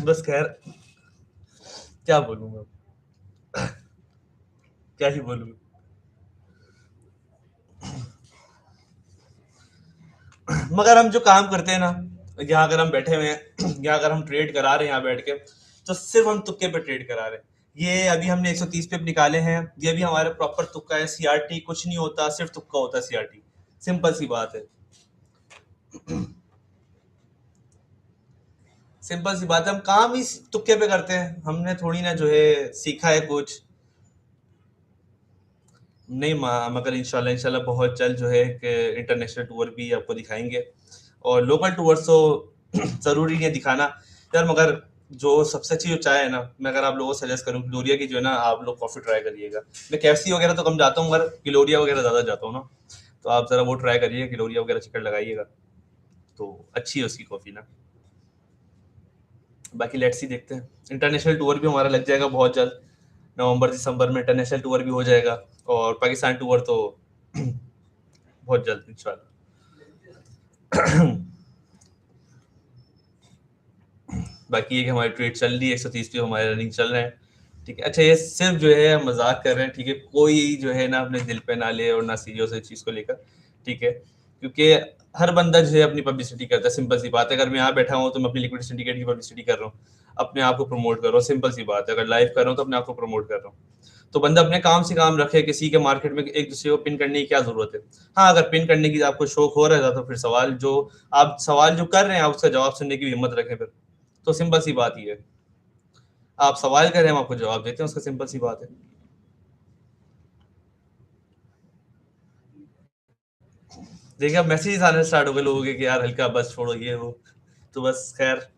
बस खैर, क्या बोलूंगा, क्या ही बोलूँ। मगर हम जो काम करते हैं ना, यहाँ अगर हम बैठे हुए हैं या अगर हम ट्रेड करा रहे हैं यहाँ बैठ के, तो सिर्फ हम तुक्के पे ट्रेड करा रहे हैं। ये अभी हमने 130 पे निकाले हैं, ये भी हमारे प्रॉपर तुक्का है, सीआरटी कुछ नहीं होता, सिर्फ तुक्का होता है सीआरटी, सिंपल सी बात है, सिंपल सी बात है, हम काम ही तुक्के पे करते हैं, हमने थोड़ी ना जो है सीखा है कुछ। नहीं मगर इंशाल्लाह इंशाल्लाह बहुत जल्द जो है कि इंटरनेशनल टूर भी आपको दिखाएंगे, और लोकल टूर्स तो ज़रूरी नहीं है दिखाना यार, मगर जो सबसे अच्छी जो चाय है ना, मैं अगर आप लोगों को सजेस्ट करूँ ग्लोरिया की, जो है ना आप लोग कॉफ़ी ट्राई करिएगा। मैं कैफसी वगैरह तो कम जाता हूँ, मगर ग्लोरिया वगैरह ज़्यादा जाता हूँ ना, तो आप ज़रा वो ट्राई करिए, ग्लोरिया वगैरह चिकन लगाइएगा, तो अच्छी है उसकी कॉफ़ी ना। बाकी लेट्स ही देखते हैं, इंटरनेशनल टूर भी हमारा लग जाएगा बहुत जल्द, नवंबर दिसंबर में इंटरनेशनल टूर भी हो जाएगा, और पाकिस्तान टूर तो बहुत जल्द इंशाल्लाह। बाकी ये कि हमारी ट्रेड चल रही है, 130 पे हमारे रनिंग चल रहे हैं, ठीक है। अच्छा, ये सिर्फ जो है हम मजाक कर रहे हैं, ठीक है, कोई जो है ना अपने दिल पे ना ले और ना सीरियस है चीज़ को लेकर, ठीक है, क्योंकि हर बंदा जो है अपनी पब्लिसिटी करता है, सिंपल सी बात है। अगर मैं यहाँ बैठा हूँ तो मैं अपनी लिक्विड सिंडिकेट की पब्लिसिटी कर रहा हूँ, अपने आप को प्रमोट कर रहा हूँ, सिंपल सी बात है। अगर लाइव कर रहा हूँ तो अपने आप को प्रमोट कर रहा हूँ, तो बंदा अपने काम से काम रखे, किसी के मार्केट में एक दूसरे को पिन करने की क्या जरूरत है। हाँ, अगर पिन करने की आपको शौक हो रहा है तो फिर सवाल जो कर रहे हैं आप उसका जवाब सुनने की भी हिम्मत रखें फिर, तो सिंपल सी बात ही है, आप सवाल करें हम आपको जवाब देते हैं उसका, सिंपल सी बात है। देखिए अब मैसेज आने स्टार्ट हो गए लोगों के कि यार हल्का बस छोड़ो ये वो, तो बस खैर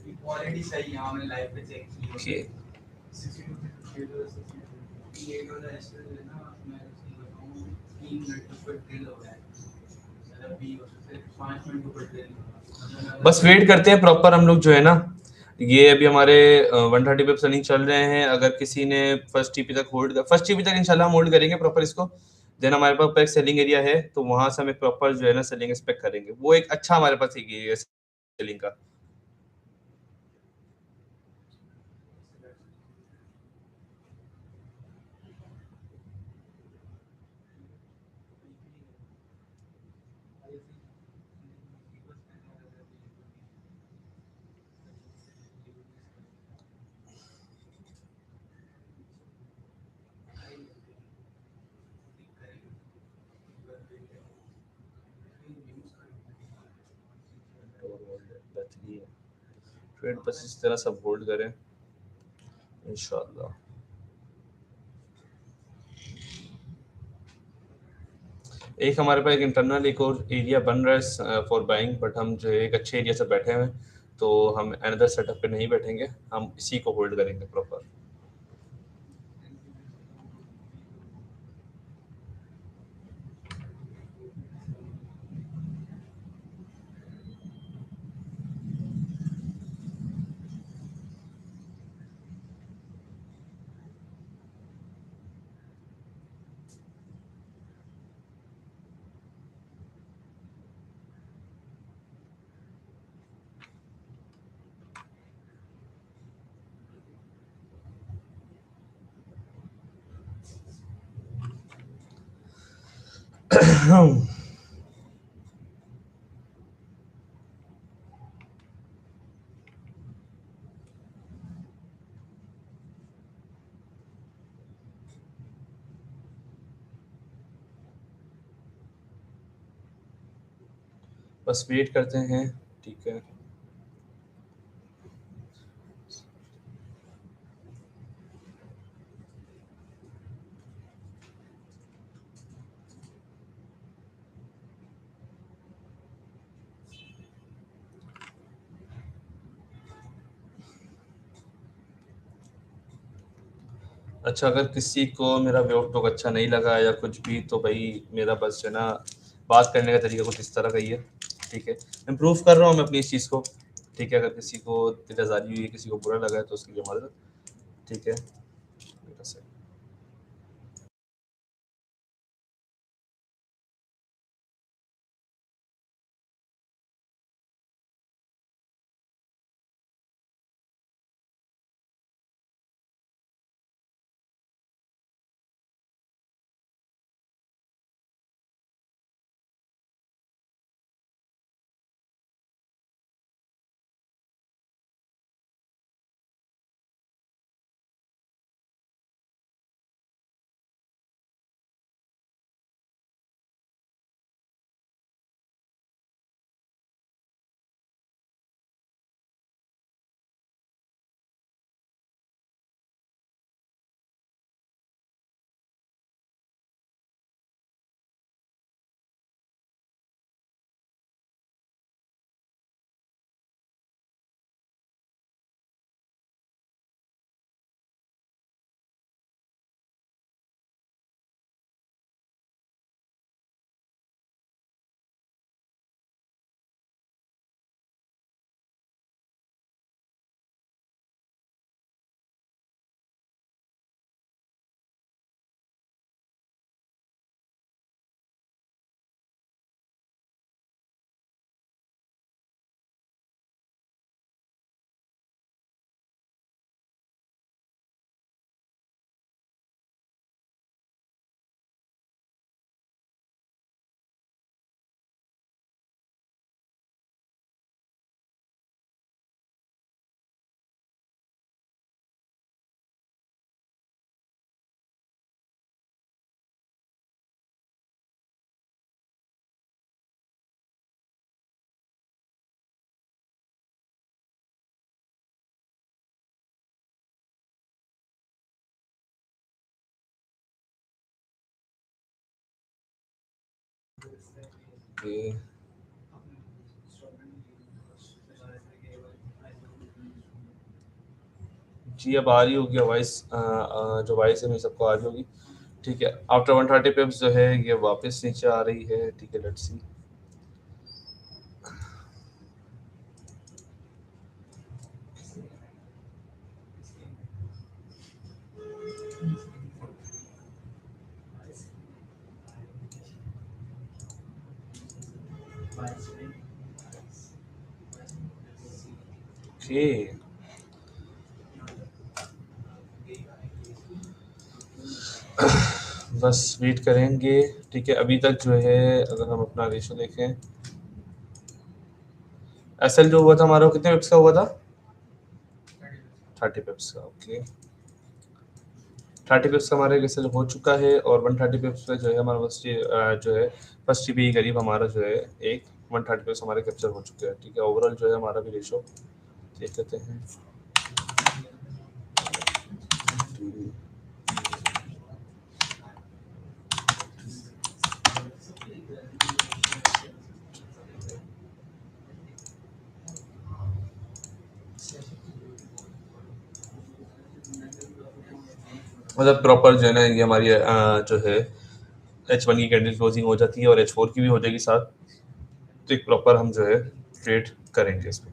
क्वालिटी सही है, हमने लाइव पे चेक की ओके 62 58 वाला एस्टर है ना, मैं उसको बताऊं 3 मिनट ऊपर ड्रिल हो रहा है, मतलब 20 से 5 मिनट ऊपर ड्रिल। बस वेट करते हैं प्रॉपर हम लोग जो है ना। ये अभी हमारे 130 पे रनिंग चल रहे हैं। अगर किसी ने फर्स्ट टीपी तक होल्ड कर, फर्स्ट टीपी तक इंशाल्लाह हम होल्ड करेंगे प्रॉपर इसको। देन हमारे पास एक सेलिंग एरिया है, तो वहां से हम एक प्रॉपर जो है ना सेलिंग एक्सपेक्ट करेंगे। वो एक अच्छा हमारे पास एक ये सेलिंग का। ट्रेड बस इस तरह सब होल्ड करें इंशाल्लाह। एक हमारे पास एक इंटरनल एक और एरिया बन रहा है फॉर बाइंग, बट हम जो है एक अच्छे एरिया से बैठे हुए हैं, तो हम अनदर सेटअप पे नहीं बैठेंगे, हम इसी को होल्ड करेंगे प्रॉपर। बस वेट करते हैं, ठीक है। अच्छा, अगर किसी को मेरा वेव टॉक अच्छा नहीं लगा या कुछ भी, तो भाई मेरा बस जो है ना बात करने का तरीका कुछ इस तरह का ही है, ठीक है। इम्प्रूव कर रहा हूँ मैं अपनी इस चीज़ को, ठीक है। अगर किसी को दिलआज़ारी हुई है, किसी को बुरा लगा है, तो उसके लिए मदद, ठीक है। जी अब आ रही होगी वॉइस, जो वॉइस है मेरी सबको आ रही होगी। ठीक है, आफ्टर 130 पिप्स जो है ये वापस नीचे आ रही है। ठीक है, लेट्स सी। ओके, बस वेट करेंगे। ठीक है, अभी तक जो है अगर हम अपना रेशो देखें, एसएल जो हुआ था हमारा वो कितने पिप्स का हुआ था? 30 पिप्स का। ओके, 30 पिप्स का हमारा एसएल हो चुका है और 130 पिप्स पे जो है हमारा फर्स्ट जो है फर्स्ट जीबी के करीब हमारा जो है एक 130 पिप्स हमारे कैप्चर हो चुके हैं। ठीक है, ओवरऑल जो है हमारा भी रेशो देख लेते हैं। मतलब प्रॉपर जो है ना ये हमारी जो है H1 की कैंडल क्लोजिंग हो जाती है और H4 की भी हो जाएगी साथ। तो एक प्रॉपर हम जो है ट्रेड करेंगे इस पे।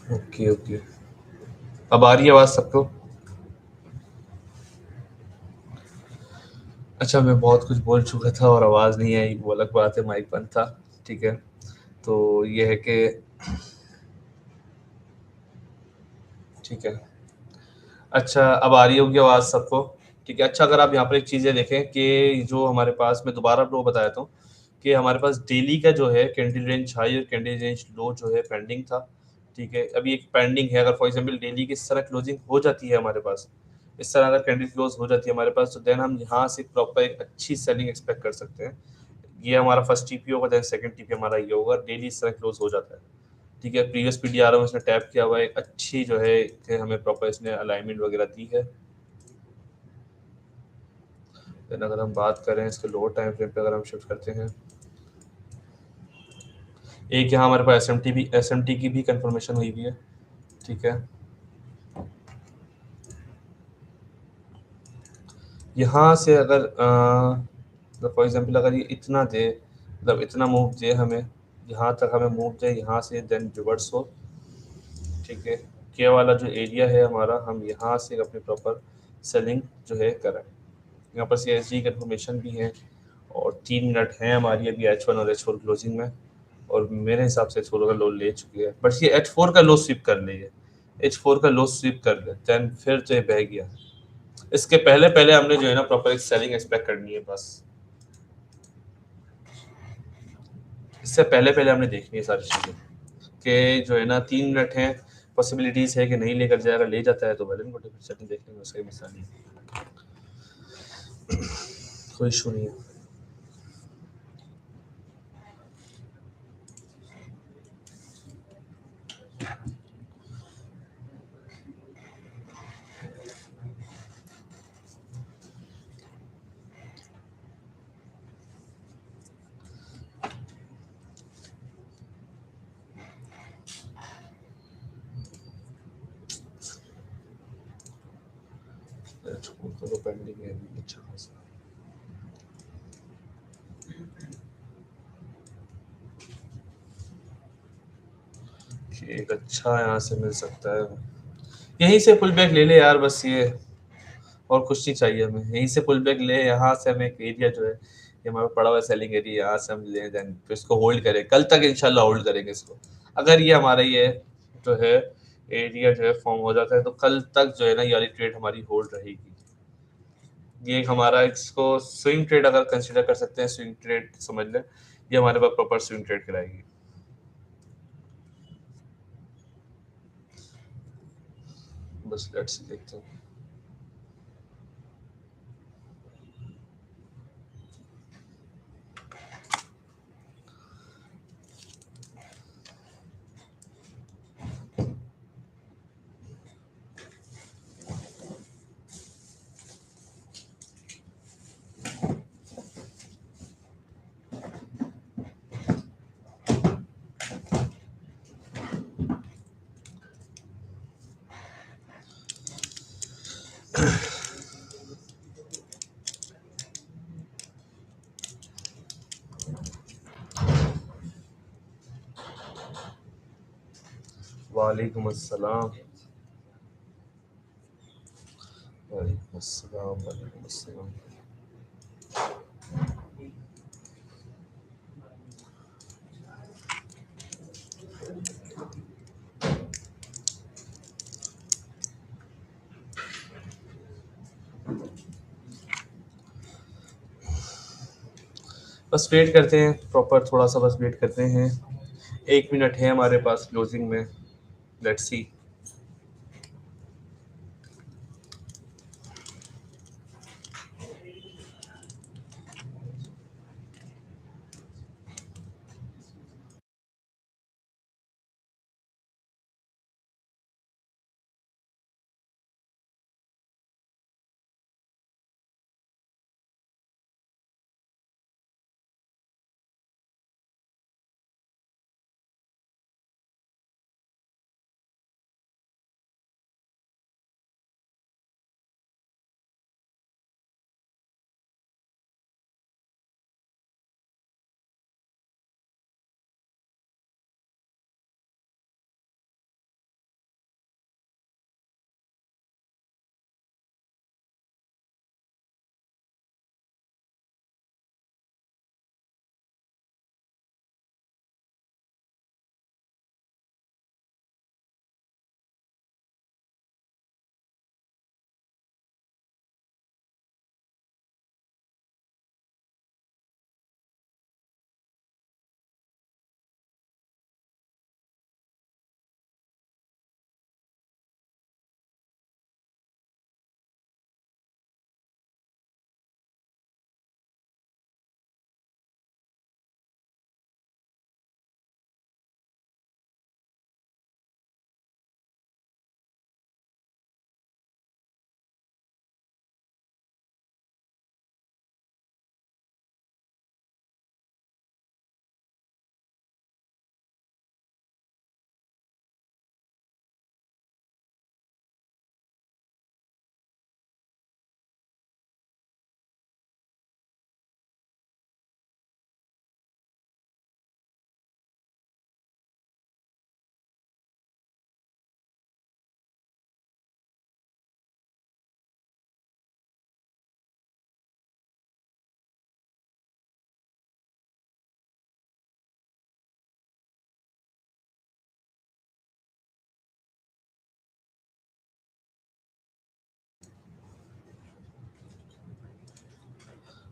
Okay okay. अब आ रही है आवाज सबको? अच्छा, मैं बहुत कुछ बोल चुका था और आवाज नहीं आई, वो अलग बात है, माइक बंद था। ठीक है। तो ये है कि ठीक है। अच्छा, अब आ रही होगी आवाज सबको? ठीक है। अच्छा, अगर आप यहाँ पर एक चीज़ ये देखें कि जो हमारे पास, मैं दोबारा लो बताया था कि हमारे पास डेली का जो है कैंडल रेंज हाई और कैंडल रेंज लो जो है पेंडिंग था। ठीक है, अभी एक पेंडिंग है। अगर फॉर एग्जांपल डेली की इस तरह क्लोजिंग हो जाती है हमारे पास, इस तरह अगर कैंडल क्लोज हो जाती है हमारे पास, तो देन हम यहाँ से प्रॉपर एक अच्छी सेलिंग एक्सपेक्ट कर सकते हैं। ये हमारा फर्स्ट टीपी होगा, देन सेकंड टीपी हमारा ये होगा। डेली इस तरह क्लोज हो जाता है। ठीक है, प्रीवियस पीडीआर में इसने टैप किया हुआ है, एक अच्छी जो है कि हमें प्रॉपर इसने अलाइनमेंट वगैरह दी है। देन अगर हम बात करें इसके लोअर टाइम फ्रेम पे, अगर हम शिफ्ट करते हैं, एक यहाँ हमारे पास एसएमटी की भी कंफर्मेशन हुई हुई है। ठीक है, यहाँ से अगर मतलब फॉर एग्जांपल अगर ये इतना दे, मतलब इतना मूव दे हमें, यहाँ तक हमें मूव दे यहाँ से, देन रिवर्स हो। ठीक है, के वाला जो एरिया है हमारा, हम यहाँ से अपनी प्रॉपर सेलिंग जो है करें। यहाँ पर सी एस डी कंफर्मेशन भी है, और 3 मिनट हैं हमारी अभी H1 और H4 क्लोजिंग में। और मेरे हिसाब से H4 का लो ले चुकी है, बट ये H4 का लो स्वीप कर ले, H4 का लो स्वीप कर ले, देन फिर तो ये बह गया। इसके पहले पहले हमने जो है ना प्रॉपर एक सेलिंग एक्सपेक्ट करनी है बस। इससे पहले पहले हमने देखनी है सारी चीज़ें कि जो है ना 3 मिनट हैं, पॉसिबिलिटीज़ है कि नहीं लेकर जाएगा, ले जाता है तो वेल एंड गुड, सेटिंग देख लेंगे, उसका मसला नहीं है, कोई इशू नहीं है। तो पेंडिंग है अभी अच्छा खासा। एक अच्छा यहाँ से मिल सकता है, यहीं से पुल बैक ले ले यार, बस ये, और कुछ नहीं चाहिए हमें। यहीं से पुल बैक ले, यहाँ से हमें एक एरिया जो है ये हमारा पड़ा हुआ सेलिंग एरिया, यहाँ से हम ले, देन फिर इसको होल्ड करें, कल तक इंशाल्लाह होल्ड करेंगे इसको। अगर ये हमारा ये जो है एरिया जो है फॉर्म हो जाता है, तो कल तक जो है ना ये वाली ट्रेड हमारी होल्ड रहेगी। ये एक हमारा, इसको स्विंग ट्रेड अगर कंसिडर कर सकते हैं, स्विंग ट्रेड समझ लें, ये हमारे पास प्रॉपर स्विंग ट्रेड कराएगी। बस लेट्स देखते हैं। वालेकुम अस्सलाम। वालेकुम अस्सलाम, वालेकुम अस्सलाम। बस वेट करते हैं प्रॉपर, थोड़ा सा बस वेट करते हैं। 1 मिनट है हमारे पास क्लोजिंग में, लेट्स सी।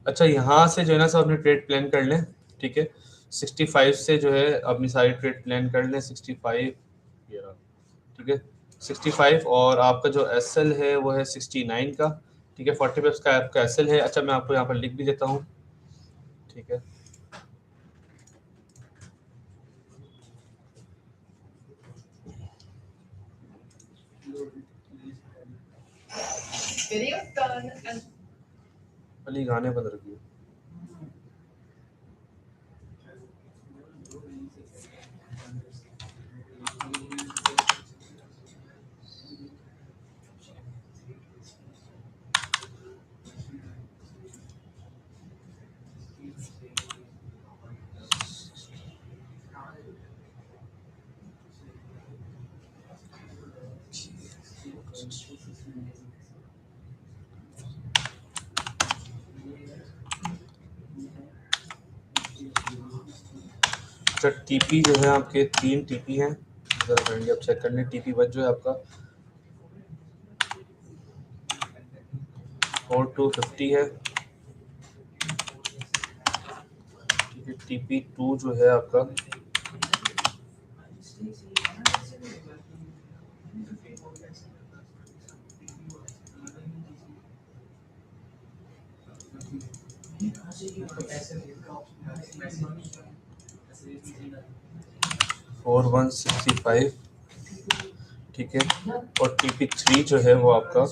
अच्छा, यहाँ से जो है ना सब अपने ट्रेड प्लान कर लें, ठीक है। 65 से जो है अपनी सारी ट्रेड प्लान कर लें। 65 ये रहा, ठीक है। 65 और आपका जो एसएल है वो है 69 का, ठीक है। 40 पिप्स का आपका एसएल है। अच्छा, मैं आपको यहाँ पर लिख भी देता हूँ, ठीक है। अली गाने बंद रखिए। अच्छा, टीपी जो है आपके 3 टीपी हैं, जरा करेंगे अब चेक करने। टीपी वन जो है आपका 4250 है, ठीक है। टीपी टू जो है आपका 4165, ठीक है। और टीपी थ्री जो है वो आपका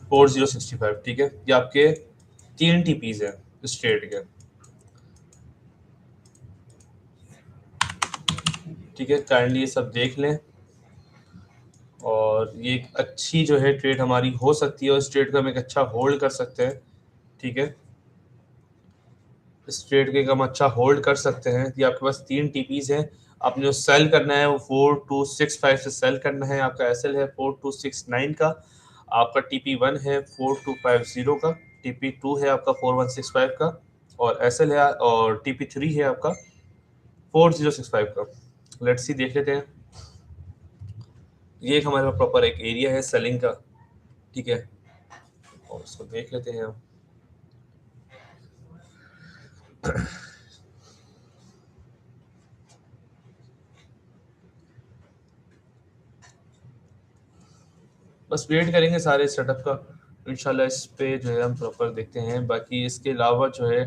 4065, ठीक है। ये आपके 3 टीपीज हैं इस ट्रेड के, ठीक है। काइंडली ये सब देख लें और ये एक अच्छी जो है ट्रेड हमारी हो सकती है और इस ट्रेड को हम एक अच्छा होल्ड कर सकते हैं, ठीक है। इस ट्रेड के हम अच्छा होल्ड कर सकते हैं। ये आपके पास 3 टीपीज हैं। आपने जो सेल करना है वो 4265 से सेल करना है। आपका एसएल है 4269 का, आपका टीपी वन है 4250 का, टीपी टू है आपका 4165 का, और एसएल है और टीपी थ्री है आपका 4065 का। लेट्स सी देख लेते हैं। ये एक हमारे पास प्रॉपर एक एरिया है सेलिंग का, ठीक है। और इसको देख लेते हैं हम। बस वेट करेंगे सारे सेटअप का, इंशाल्लाह इस पे जो है हम प्रॉपर देखते हैं। बाकी इसके अलावा जो है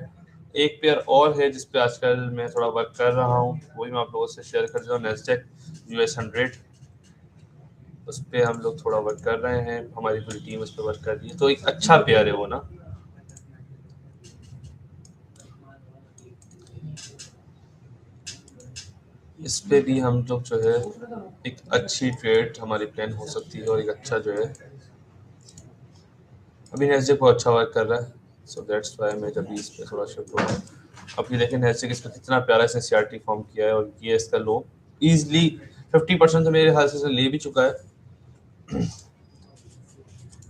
एक पेयर और है जिस पे आजकल मैं थोड़ा वर्क कर रहा हूँ, वही मैं आप लोगों से शेयर कर रहा हूँ। नेस्डेक US 100, उस पे हम लोग थोड़ा वर्क कर रहे हैं, हमारी पूरी टीम उस पर वर्क कर रही है। तो एक अच्छा पेयर है वो ना। इस पे भी हम लोग जो है एक अच्छी ट्रेड हमारी प्लान हो सकती है और एक अच्छा जो है अभी नेस्डेक बहुत अच्छा वर्क कर रहा है। सो दैट्स व्हाई मैं जब भी इस पे थोड़ा शिफ्ट हुआ। अब ये देखें नेस्डेक इस पे कितना प्यारा से सीआरटी फॉर्म किया है और ये इसका लो इजीली 50% तो मेरे ख्याल से ले भी चुका है।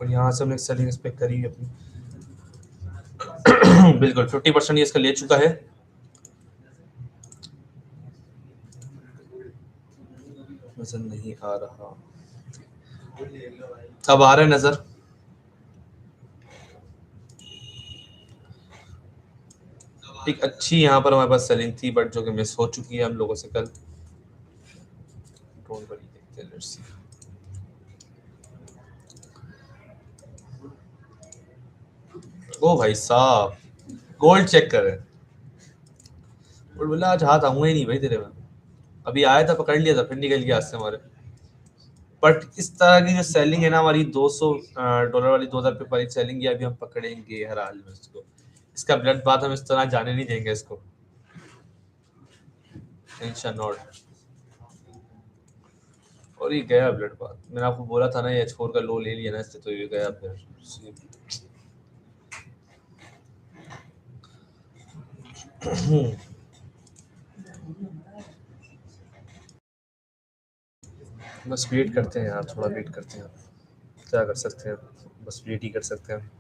और यहाँ से हमने सेलिंग इस पे करी अपनी बिल्कुल 50% ये इसका ले चुका है। नजर नहीं आ रहा, अब आ रहा है नजर। एक अच्छी यहाँ पर हमारे पास सेलिंग थी बट जो कि मिस हो चुकी है हम लोगों से कल। डोंट वरी, देखते हैं, लेट्स सी। ओ भाई साहब, गोल्ड चेक कर रहे हैं। और बोला आज हाथ आऊंगा ही नहीं भाई तेरे में। अभी आया था, पकड़ लिया था, फिर निकल गया हाथ से हमारे। बट इस तरह की जो सेलिंग है ना हमारी $200 वाली 2000 वाली सेलिंग, ये अभी हम पकड़ेंगे हर हाल में इसको। इसका ब्लड बात हम इस तरह जाने नहीं देंगे इसको, टेंशन नॉट। और ये गया ब्लड बात, मैंने आपको बोला था ना ये H4 का लो ले लिया ना इससे, तो ये गया फिर। बस वेट करते हैं यार, थोड़ा वेट करते हैं, क्या कर सकते हैं, बस वेट ही कर सकते हैं।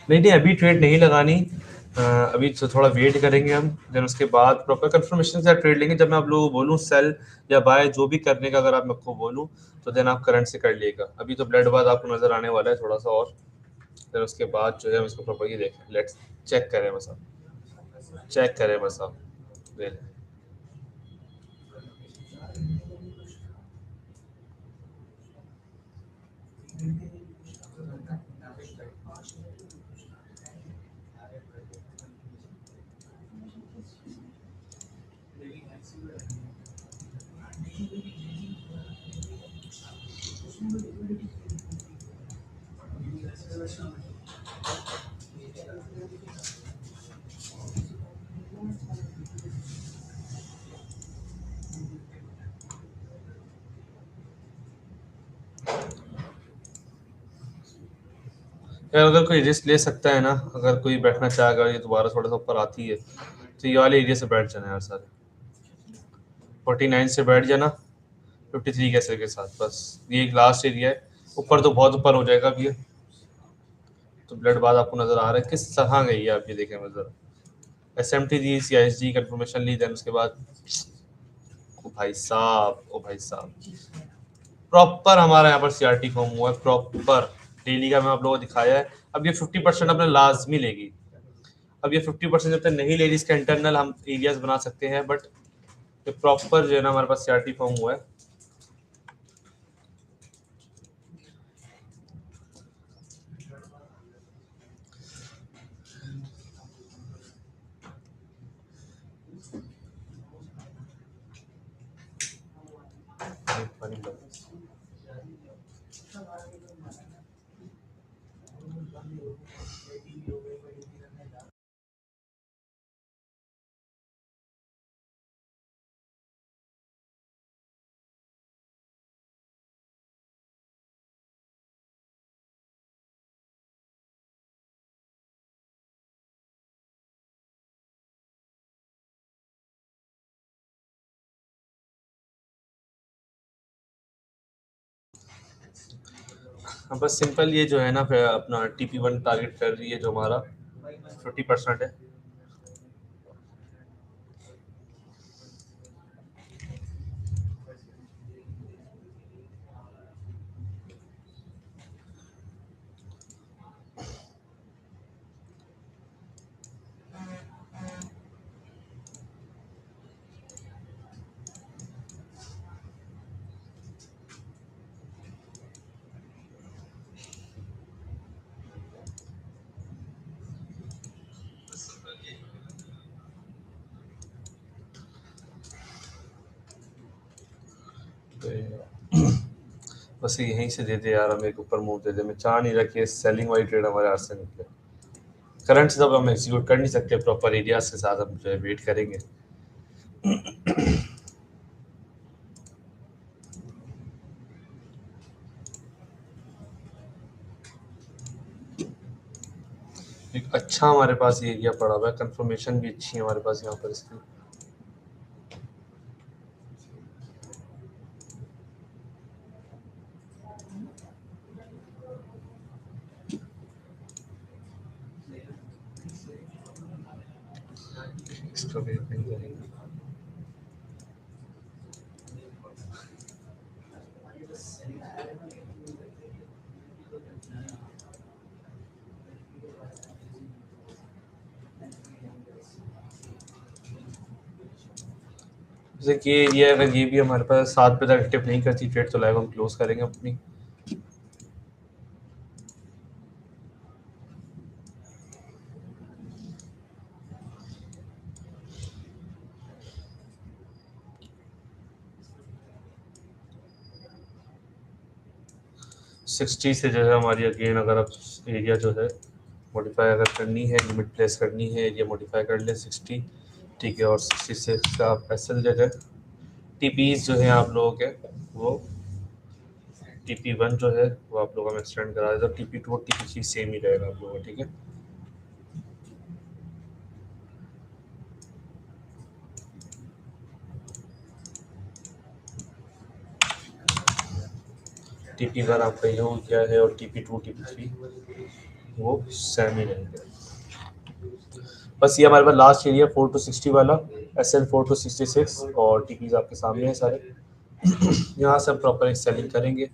नहीं नहीं, अभी ट्रेड नहीं लगानी। अभी तो थोड़ा वेट करेंगे हम, देन उसके बाद प्रॉपर कंफर्मेशन से ट्रेड लेंगे। जब मैं आप लोगों को बोलूँ सेल या बाय जो भी करने का, अगर आप मेरे को बोलूँ तो देन आप करंट से कर लिएगा। अभी तो ब्लड बाद आपको नजर आने वाला है थोड़ा सा, और फिर उसके बाद जो है हम इसको प्रॉपर ये देखें, लेट्स चेक करें बस आप, चेक करें बस आप। ले लें। यार अगर कोई रिस्क ले सकता है ना, अगर कोई बैठना चाहे, अगर ये दोबारा थोड़ा सा ऊपर आती है तो ये वाले एरिया से बैठ जाना यार सारे। 49 से बैठ जाना 53 के के साथ, बस ये एक लास्ट एरिया है। ऊपर तो बहुत ऊपर हो जाएगा अब ये। तो ब्लड बाद आपको नजर आ रहा है किस तरह गई है, आप ये देखें नजर। एस एम टी दी, C I S D confirmation ली, देन उसके बाद ओ भाई साहब, ओ भाई साहब, प्रॉपर हमारा यहाँ पर सीआरटी फॉर्म हुआ है प्रॉपर। डेली का मैं आप लोगों को दिखाया है। अब ये 50% अपने लाजमी लेगी। अब ये 50% जब तक नहीं ले रही, इसका इंटरनल हम एरियाज बना सकते हैं, बट ये प्रॉपर जो है ना हमारे पास सीआरटी फॉर्म हुआ है। हाँ बस सिंपल ये जो है ना, फिर अपना TP1 टारगेट कर रही है जो हमारा 50% है। तो बस यहीं से दे दे यार, हमें एक ऊपर मूव दे दे। मैं चाह नहीं रहा कि सेलिंग वाली ट्रेड हमारे हाथ से निकले। करंट से तब हम एग्जीक्यूट कर नहीं सकते, प्रॉपर एरियाज के साथ हम जो है वेट करेंगे। एक अच्छा हमारे पास ये एरिया पड़ा हुआ है, कंफर्मेशन भी अच्छी है हमारे पास यहाँ पर इसकी। इसका वेट नहीं करेंगे। जैसे कि ये एरिया, अगर ये भी हमारे पास 7 पे तक एक्टिव नहीं करती ट्रेड, तो लाइव हम क्लोज करेंगे अपनी। 60 से जो है हमारी अगेन, अगर आप एरिया जो है मॉडिफाई अगर करनी है, लिमिट प्लेस करनी है, एरिया मॉडिफाई कर ले 60, ठीक है। और 66 का आप एसएल जो है, टीपीज जो है आप लोगों के, वो TP1 जो है वो आप लोगों में एक्सटेंड करा देता, TP2 और TP3 सेम ही रहेगा आप लोगों का, ठीक है। TP1 आपका ये हो गया है, और TP2 TP3 वो सेम ही रहेंगे। बस ये हमारे पास लास्ट एरिया 4 to 60 वाला, SL 4 to 66, और टीपीज आपके सामने है सारे। यहाँ से हम प्रॉपर एक सेलिंग करेंगे।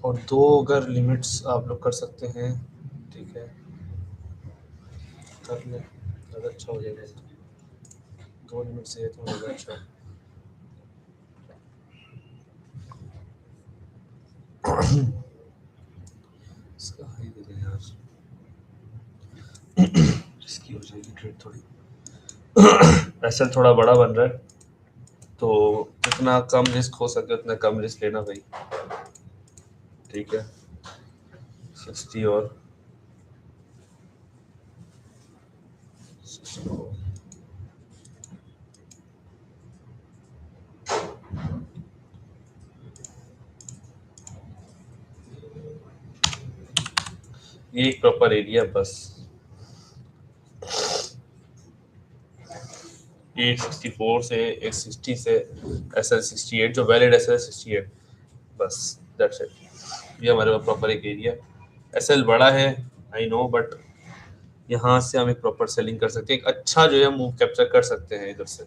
और दो अगर लिमिट्स आप लोग कर सकते हैं, ठीक है, कर लें, ज़्यादा अच्छा हो जाएगा। दो लिमिट से है तो ज़्यादा अच्छा है। इसका हाई दे दें यार, इसकी हो जाएगी ट्रेड थोड़ी। एसएल थोड़ा बड़ा बन रहा है, तो जितना कम रिस्क हो सके उतना कम रिस्क लेना भाई, ठीक है। 60 और 64। ये एक प्रॉपर एरिया बस। 864 से 860 से SL 68, जो वैलिड SL 68, बस दैट्स इट। ये हमारे पास प्रॉपर एक एरिया। SL बड़ा है आई नो, बट यहाँ से हम एक प्रॉपर सेलिंग कर सकते हैं, एक अच्छा जो है मूव कैप्चर कर सकते हैं इधर से।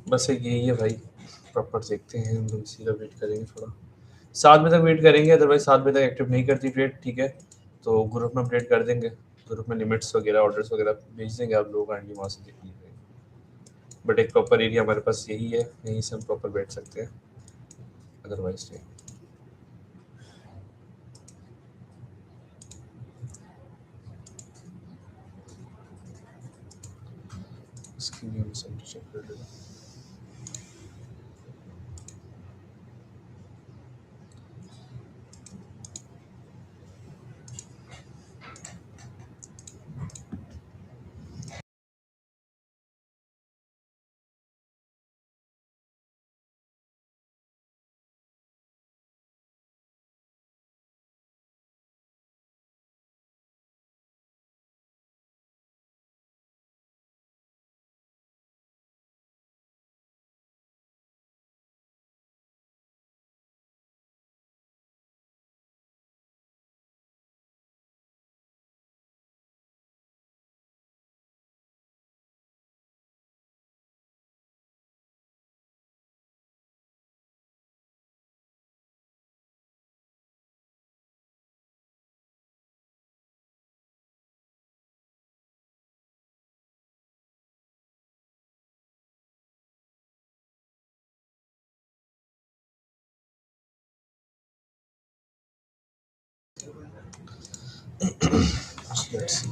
बस एक यही है भाई, प्रॉपर देखते हैं हम लोग, इसी का वेट करेंगे थोड़ा। 7 बजे तक वेट करेंगे, अदरवाइज 7 बजे तक एक्टिव नहीं करती ट्रेड, ठीक है। तो ग्रुप में अपडेट कर देंगे, ग्रुप में लिमिट्स वगैरह ऑर्डर्स वगैरह भेज देंगे, आप लोग आएंगे वहाँ से देख लीजिए। बट एक प्रॉपर एरिया हमारे पास यही है, यहीं से हम प्रॉपर बैठ सकते हैं, अदरवाइज नहीं। इसकी भी हम सब चेक कर लेंगे। Let's see.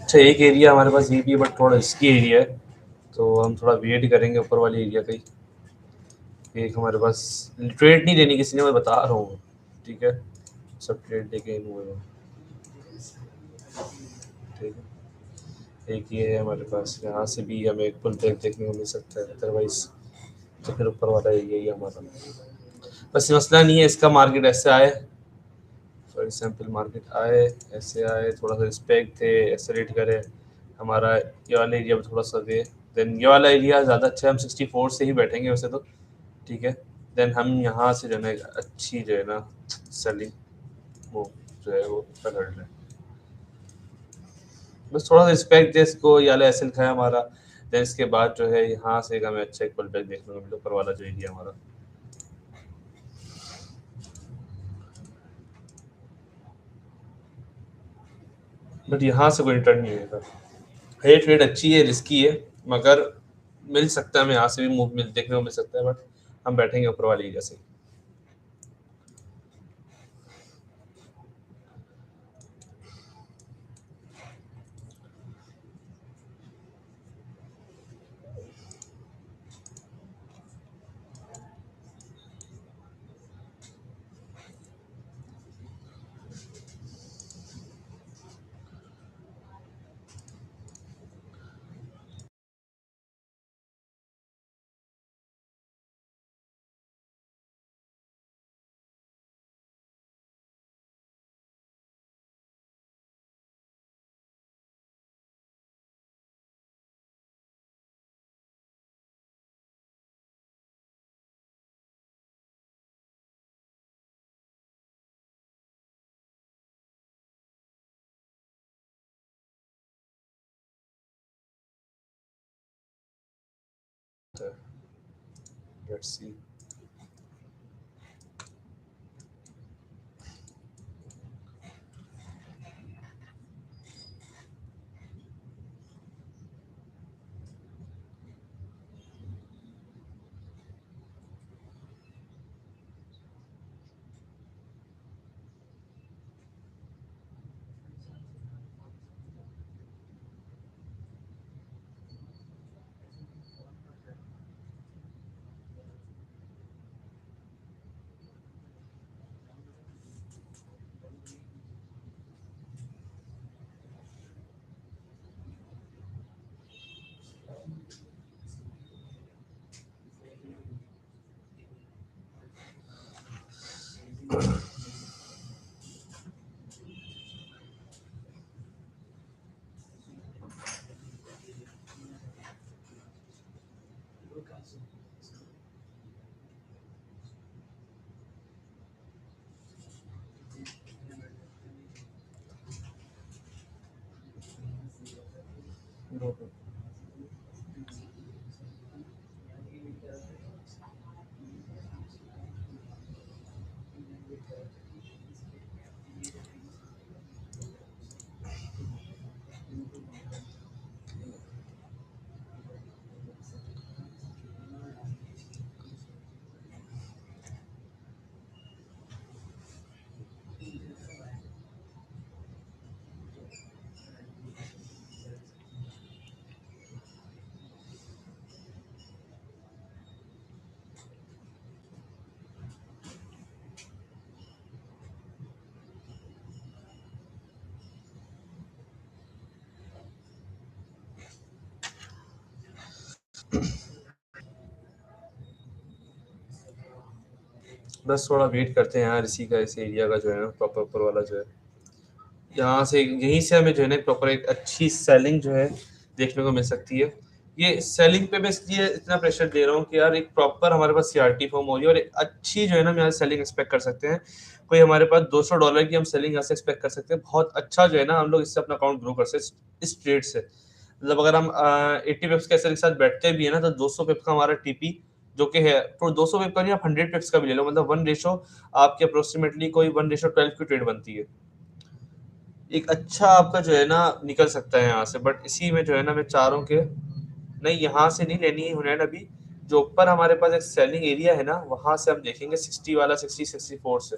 अच्छा एक एरिया हमारे पास ये भी है बट थोड़ा रिस्की एरिया है, तो हम थोड़ा वेट करेंगे ऊपर वाले एरिया का ही। एक हमारे पास ट्रेड नहीं लेनी किसी ने, मैं बता रहा हूँ, ठीक है, सब ट्रेड लेके इन हुए हैं, ठीक है। एक ये है हमारे पास, यहाँ से भी हमें एक पुल बैक देखने को मिल सकता है, अदरवाइज तो फिर ऊपर वाला एरिया ही हमारा। बस मसला नहीं है इसका, मार्केट ऐसे आए, फॉर एग्जाम्पल मार्केट आए, ऐसे आए, थोड़ा सा रिस्पेक्ट थे, एक्सेलेरेट करे, हमारा ये वाला एरिया भी थोड़ा सा दे, देन ये वाला एरिया ज़्यादा अच्छा है, हम 64 से ही बैठेंगे वैसे तो, ठीक है। देन हम यहाँ से जो है ना एक अच्छी जो है ना सेलिंग वो जो है वो पकड़ लें, बस थोड़ा सा रिस्पेक्ट दे इसको, ये वाला एसल खाया हमारा। देन इसके बाद जो है यहाँ से एक हमें अच्छा एक पुल बैक देखने को मिला ऊपर वाला जो एरिया हमारा। बट यहाँ से कोई रिटर्न नहीं होगा, ये ट्रेड अच्छी है, रिस्की है, मगर मिल सकता है हमें, यहाँ से भी मूव मिल देखने को मिल सकता है, बट हम बैठेंगे ऊपर वाली एरिया से। Let's see. बस थोड़ा वेट करते हैं यार, इसी का इस एरिया का जो है ना प्रॉपर ऊपर वाला जो है, यहाँ से यहीं से हमें जो है ना प्रॉपर एक अच्छी सेलिंग जो है देखने को मिल सकती है। ये सेलिंग पे मैं इसलिए इतना प्रेशर दे रहा हूँ कि यार एक प्रॉपर हमारे पास सीआरटी फॉर्म हो रही है और एक अच्छी जो है ना हम यहाँ सेलिंग एक्सपेक्ट कर सकते हैं। कोई हमारे पास $200 की हम सेलिंग यहाँ से एक्सपेक्ट कर सकते हैं, बहुत अच्छा जो है ना हम लोग इससे अपना अकाउंट ग्रो कर सकते हैं इस ट्रेड से। मतलब अगर हम 80 पिप्स के ऐसे के साथ बैठते भी है ना, तो 200 पिप्स का हमारा टीपी जो कि है, तो 200 पिप का नहीं, आप 100 पिप्स का भी ले लो, मतलब 1 रेशो आपकी अप्रोक्सीमेटली कोई 1:12 की ट्रेड बनती है। एक अच्छा आपका जो है ना निकल सकता है यहाँ से, बट इसी में जो है ना मैं चाह रहा हूँ कि नहीं, यहाँ से नहीं लेनी है हुनैन अभी। जो ऊपर हमारे पास एक सेलिंग एरिया है ना, वहां से हम देखेंगे 60 वाला, 60 64 से,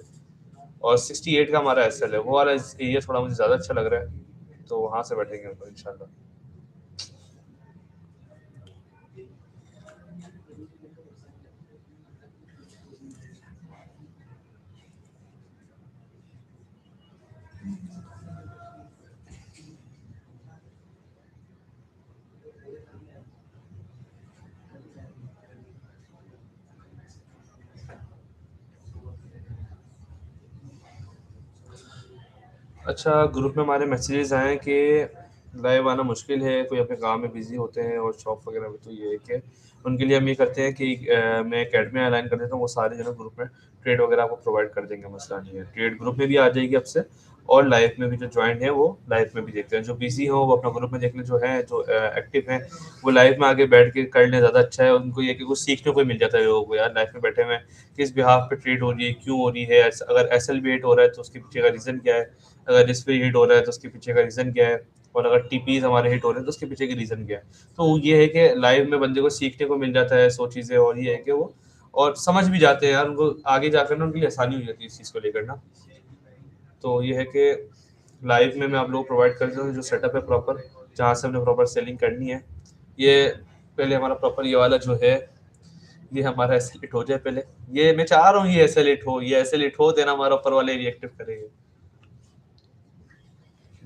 और 68 का हमारा एसएल है, वो वाला एरिया थोड़ा मुझे ज्यादा अच्छा लग रहा है। तो वहां से बैठेंगे हम लोग इंशाल्लाह। अच्छा, ग्रुप में हमारे मैसेजेस आए हैं कि लाइव आना मुश्किल है, कोई अपने काम में बिजी होते हैं और शॉप वगैरह में, तो ये है कि उनके लिए हम ये करते हैं कि मैं अकेडमी अलाइन कर देता हूँ, वो सारे जो है ग्रुप में ट्रेड वगैरह आपको प्रोवाइड कर देंगे, मसला नहीं है। ट्रेड ग्रुप में भी आ जाएगी अब से, और लाइव में भी जो ज्वाइन है वो लाइव में भी देखते हैं। जो बिजी हो वो अपना ग्रुप में देख लें, जो है जो एक्टिव हैं वो लाइव में आके बैठ के कर लें, ज़्यादा अच्छा है। उनको ये कि कुछ सीखने को मिल जाता है लोगों को, यार लाइव में बैठे हुए हैं किस बिहाफ पे ट्रेड हो रही है, क्यों हो रही है, अगर एस एल बी हिट हो रहा है तो उसके पीछे का रीज़न क्या है, अगर रिस्क फ्री हिट हो रहा है तो उसके पीछे का रीज़न क्या है, और अगर टीपीज हमारे हिट हो रहे हैं तो उसके पीछे का रीज़न क्या है। तो ये है कि लाइव में बंदे को सीखने को मिल जाता है 100 चीज़ें, और ये है कि वो और समझ भी जाते हैं यार, उनको आगे जाकर ना उनके लिए आसानी हो जाती है इस चीज़ को लेकर ना। तो ये है कि लाइव में मैं आप लोग प्रोवाइड कर देता हूँ जो सेटअप है प्रॉपर, जहाँ से हमने प्रॉपर सेलिंग करनी है। ये पहले हमारा प्रॉपर ये वाला जो है, ये हमारा एसएलेट हो जाए पहले। ये मैं चाह रहा हूँ ये एसएलेट हो, ये एसएलेट हो देना, हमारा ऊपर वाले रिएक्टिव करेंगे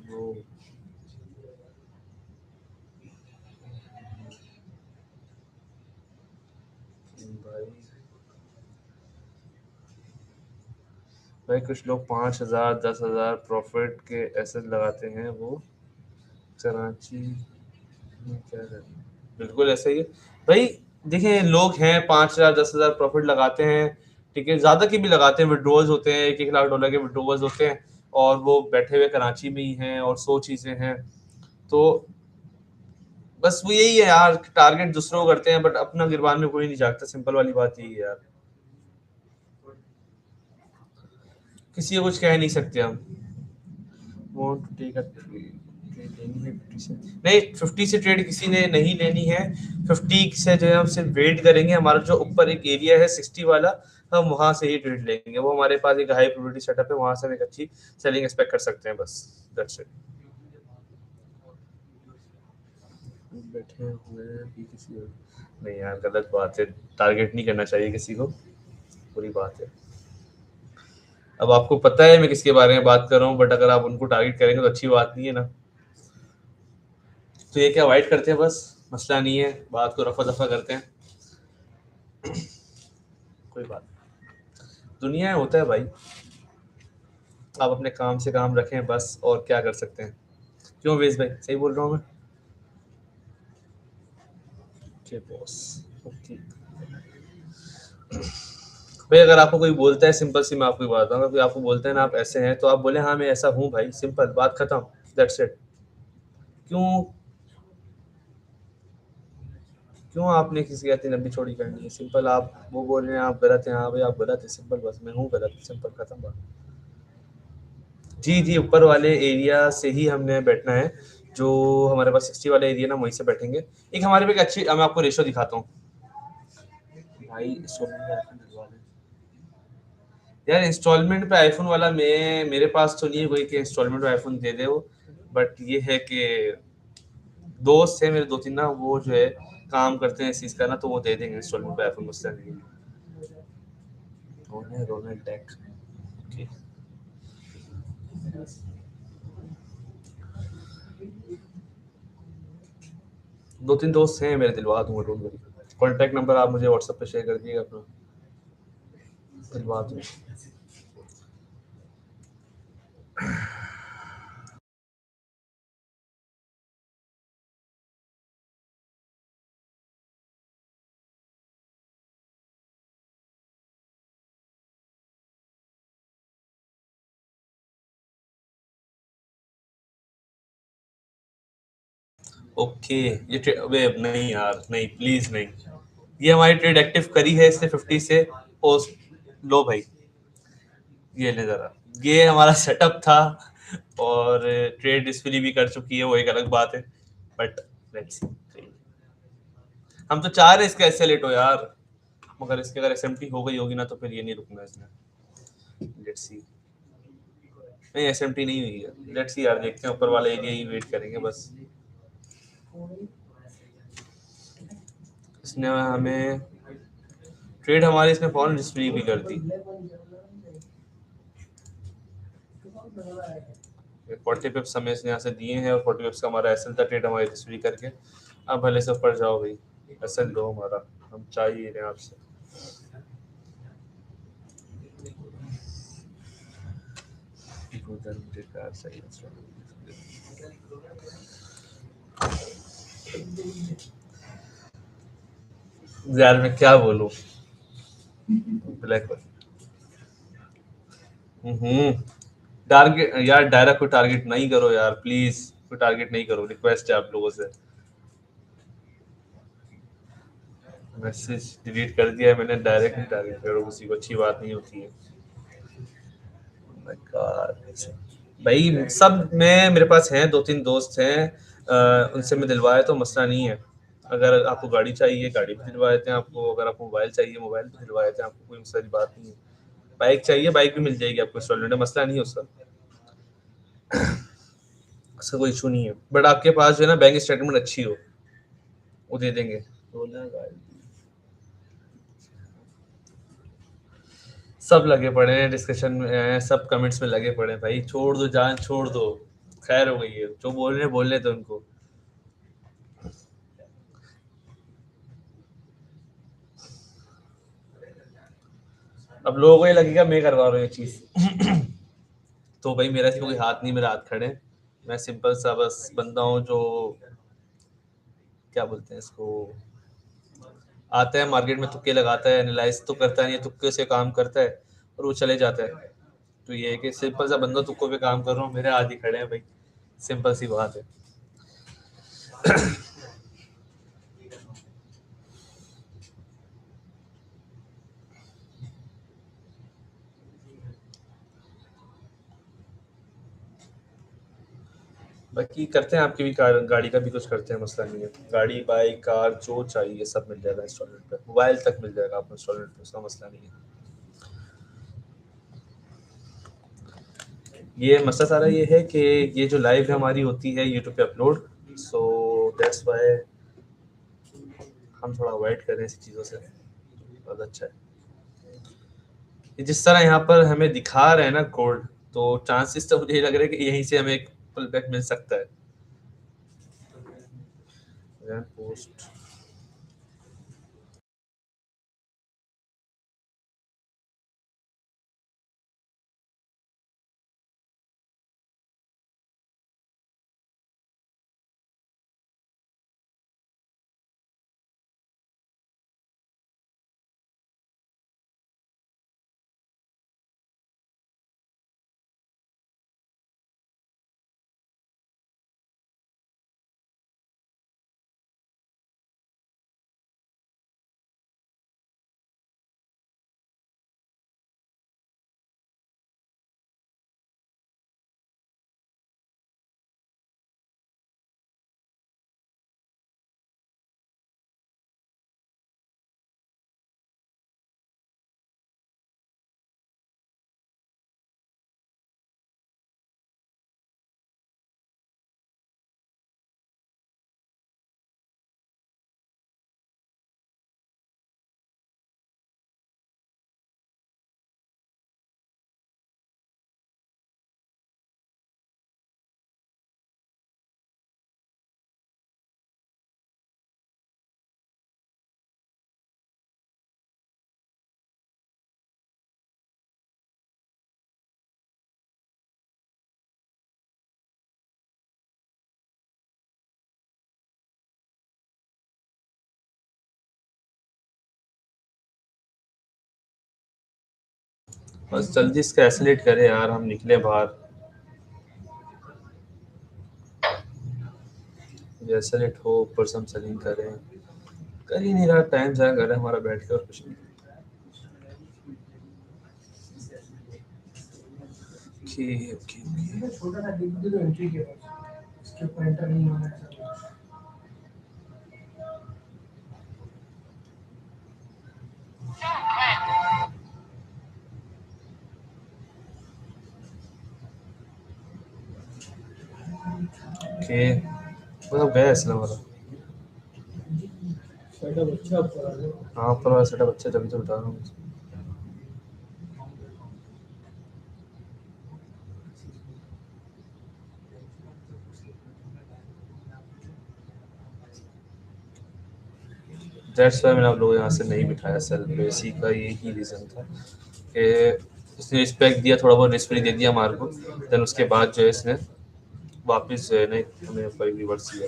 वो। भाई भाई कुछ लोग 5,000 10,000 प्रॉफिट के एसेट लगाते हैं, वो कराची में क्या है, बिल्कुल ऐसा ही है भाई। देखिए लोग हैं 5,000 10,000 प्रॉफिट लगाते हैं, ठीक है, ज्यादा के भी लगाते हैं, विड्रोवल्स होते हैं, 1-1 लाख डॉलर के विड्रोवल्स होते हैं, और वो बैठे हुए कराची में ही हैं और 100 चीजें हैं। तो बस वो यही है यार, टारगेट दूसरों को करते हैं बट अपना गिरबान में कोई नहीं झांकता, सिंपल वाली बात यही है यार। किसी को कुछ कह नहीं सकते हम। Want to take a trade लेनी है 50 से, नहीं 50 से ट्रेड किसी ने नहीं लेनी है। 50 से जो है हम सिर्फ वेट करेंगे, हमारा जो ऊपर एक एरिया है 60 वाला, हम वहां से ही ट्रेड लेंगे। वो हमारे पास एक हाई प्रोबेबिलिटी सेटअप है, वहां से हम एक अच्छी सेलिंग एक्सपेक्ट कर सकते हैं, बस दैट्स इट। बैठे हुए भी किसी और, नहीं यार गलत बात है, टारगेट नहीं करना चाहिए किसी को, बुरी बात है। अब आपको पता है मैं किसके बारे में बात कर रहा हूँ, बट अगर आप उनको टारगेट करेंगे तो अच्छी बात नहीं है ना। तो ये क्या अवॉइड करते हैं, बस मसला नहीं है, बात को रफा दफा करते हैं, कोई बात नहीं। दुनिया है, होता है भाई, आप अपने काम से काम रखें बस, और क्या कर सकते हैं। क्यों वेश भाई, सही बोल रहा हूँ मैं? ओके बॉस, ओके भाई। अगर आपको कोई बोलता है, सिंपल सी मैं आपको बात बताऊँ, अगर कोई आपको बोलता है ना आप ऐसे हैं, तो आप बोले हाँ मैं ऐसा हूँ भाई, सिंपल बात खत्म, दैट्स इट। क्यों क्यों आपने किसी की इतनी लंबी चौड़ी करनी है, सिंपल। आप वो बोल रहे हैं आप गलत हैं, हाँ भाई आप गलत है, सिंपल, बस मैं हूँ गलत, सिंपल खत्म बात। जी जी, ऊपर वाले एरिया से ही हमने बैठना है, जो हमारे पास 60 वाला एरिया ना, वहीं से बैठेंगे। एक हमारे पे एक अच्छी, मैं आपको रेशो दिखाता हूँ भाई। इंस्टॉलमेंट पे आईफोन दिलवा दे यार, इंस्टॉलमेंट पे आईफोन वाला मैं, मेरे पास तो नहीं है कोई कि इंस्टॉलमेंट पे आईफोन दे दे वो। बट ये है कि दोस्त है मेरे 2-3 ना, वो जो है काम करते हैं इस चीज का ना, तो वो दे देंगे इंस्टॉलमेंट पे आईफोन, मुझसे नहीं है। कौन है रोनल टेक? ओके, 2-3 दोस्त हैं मेरे, दिलवा दूंगा, डोंट वरी। कॉन्टैक्ट नंबर आप मुझे व्हाट्सएप पे शेयर कर दिएगा अपना, दिलवा दूंगा। ओके, वे नहीं यार, नहीं प्लीज नहीं, ये हमारी ट्रेड एक्टिव करी है इसने 50 से पोस्ट। लो भाई, ये ले जरा, ये हमारा सेटअप था, और ट्रेड डिस्प्ले भी कर चुकी है, वो एक अलग बात है, बट लेट्स सी। हम तो चाह रहे इसका एसएलेट हो यार, मगर इसकी अगर एसएमटी हो गई होगी ना तो फिर ये नहीं रुकना इसने, लेट्स सी। नहीं एसएमटी नहीं हुई है, लेट्स सी यार, देखते हैं ऊपर वाला एरिया ही वेट करेंगे बस। इसने हमें ट्रेड हमारी इसने फॉरन हिस्ट्री भी कर दी। 40 पिप्स हमें इसने यहाँ से दिए हैं और 40 पिप्स का हमारा एसएल था ट्रेड हमारी हिस्ट्री करके। अब भले से ऊपर जाओ भाई, एसएल लो हमारा, हम चाहिए रहे आपसे। यार मैं क्या बोलूं, ब्लैक टारगेट यार, डायरेक्ट को टारगेट नहीं करो यार प्लीज, कोई टारगेट नहीं करो, रिक्वेस्ट है आप लोगों से। मैसेज डिलीट कर दिया है मैंने, डायरेक्ट नहीं टारगेट करो किसी को, अच्छी बात नहीं होती है। My God। भाई सब में मेरे पास हैं, 2-3 दोस्त हैं, उनसे मैं दिलवाया तो मसला नहीं है। अगर आपको गाड़ी चाहिए गाड़ी भी दिलवा देते हैं आपको, अगर आपको मोबाइल चाहिए मोबाइल भी दिलवा देते हैं आपको, कोई मसला की बात नहीं है। बाइक चाहिए बाइक भी मिल जाएगी आपको इंस्टॉलमेंट में, मसला नहीं है उसका, उसका कोई इशू नहीं है। बट आपके पास जो है ना बैंक स्टेटमेंट अच्छी हो, वो दे देंगे। सब लगे पड़े हैं डिस्कशन में, सब कमेंट्स में लगे पड़े हैं भाई, छोड़ दो जान छोड़ दो, खैर हो गई है, जो बोल रहे थे उनको। अब लोगों को ये लगेगा मैं करवा रहा हूँ ये चीज। तो भाई मेरा इसमें कोई हाथ नहीं, मेरा हाथ खड़े, मैं सिंपल सा बस बंदा हूँ जो, क्या बोलते हैं इसको, आता है मार्केट में तुक्के लगाता है, एनालाइज तो करता नहीं है, तुक्के से काम करता है और वो चले जाता है। तो ये है कि सिंपल सा बंदा, तुक्कों पे काम कर रहा हूँ, मेरे हाथ ही खड़े हैं भाई, सिंपल सी बात है। बाकी करते हैं आपकी भी कार गाड़ी का भी कुछ करते हैं, मसला नहीं है, गाड़ी बाइक कार जो चाहिए सब मिल जाएगा इंस्टॉलमेंट पे, मोबाइल तक मिल जाएगा आपको इंस्टॉलमेंट पे, उसका मसला नहीं है। ये मसला सारा ये है कि ये जो लाइव हमारी होती है यूट्यूब पे अपलोड, सो दैट्स वाई हम थोड़ा अवॉइड कर रहे हैं ऐसी चीज़ों से, बहुत अच्छा है। जिस तरह यहाँ पर हमें दिखा रहे हैं ना कोड, तो चांसेस तो मुझे लग रहा है कि यहीं से हमें एक पुल बैक मिल सकता है। पोस्ट बस जल्दी इसका एसलेट करें यार, हम निकले बाहर, एसलेट हो ऊपर से हम सेलिंग करें, कर ही नहीं रहा, टाइम जाया कर रहा है हमारा बैठ के और कुछ नहीं। Okay okay okay. छोटा सा डिप दे दो एंट्री के बाद, इसके ऊपर एंटर नहीं होना चाहिए। ओके मतलब गया इसलिए हमारा हाँ ऊपर वाला सेटअप अच्छा है, तभी तो बता रहा हूँ। दैट्स वाई मैंने आप लोगों को यहाँ से नहीं बिठाया सेल पे, इसी का यही रीज़न था कि इसने रिस्पेक्ट दिया, थोड़ा बहुत रिस्पेक्ट दे दिया हमारे को, देन उसके बाद जो है इसने वापस जो है ना हमें ऊपर रिवर्स किया।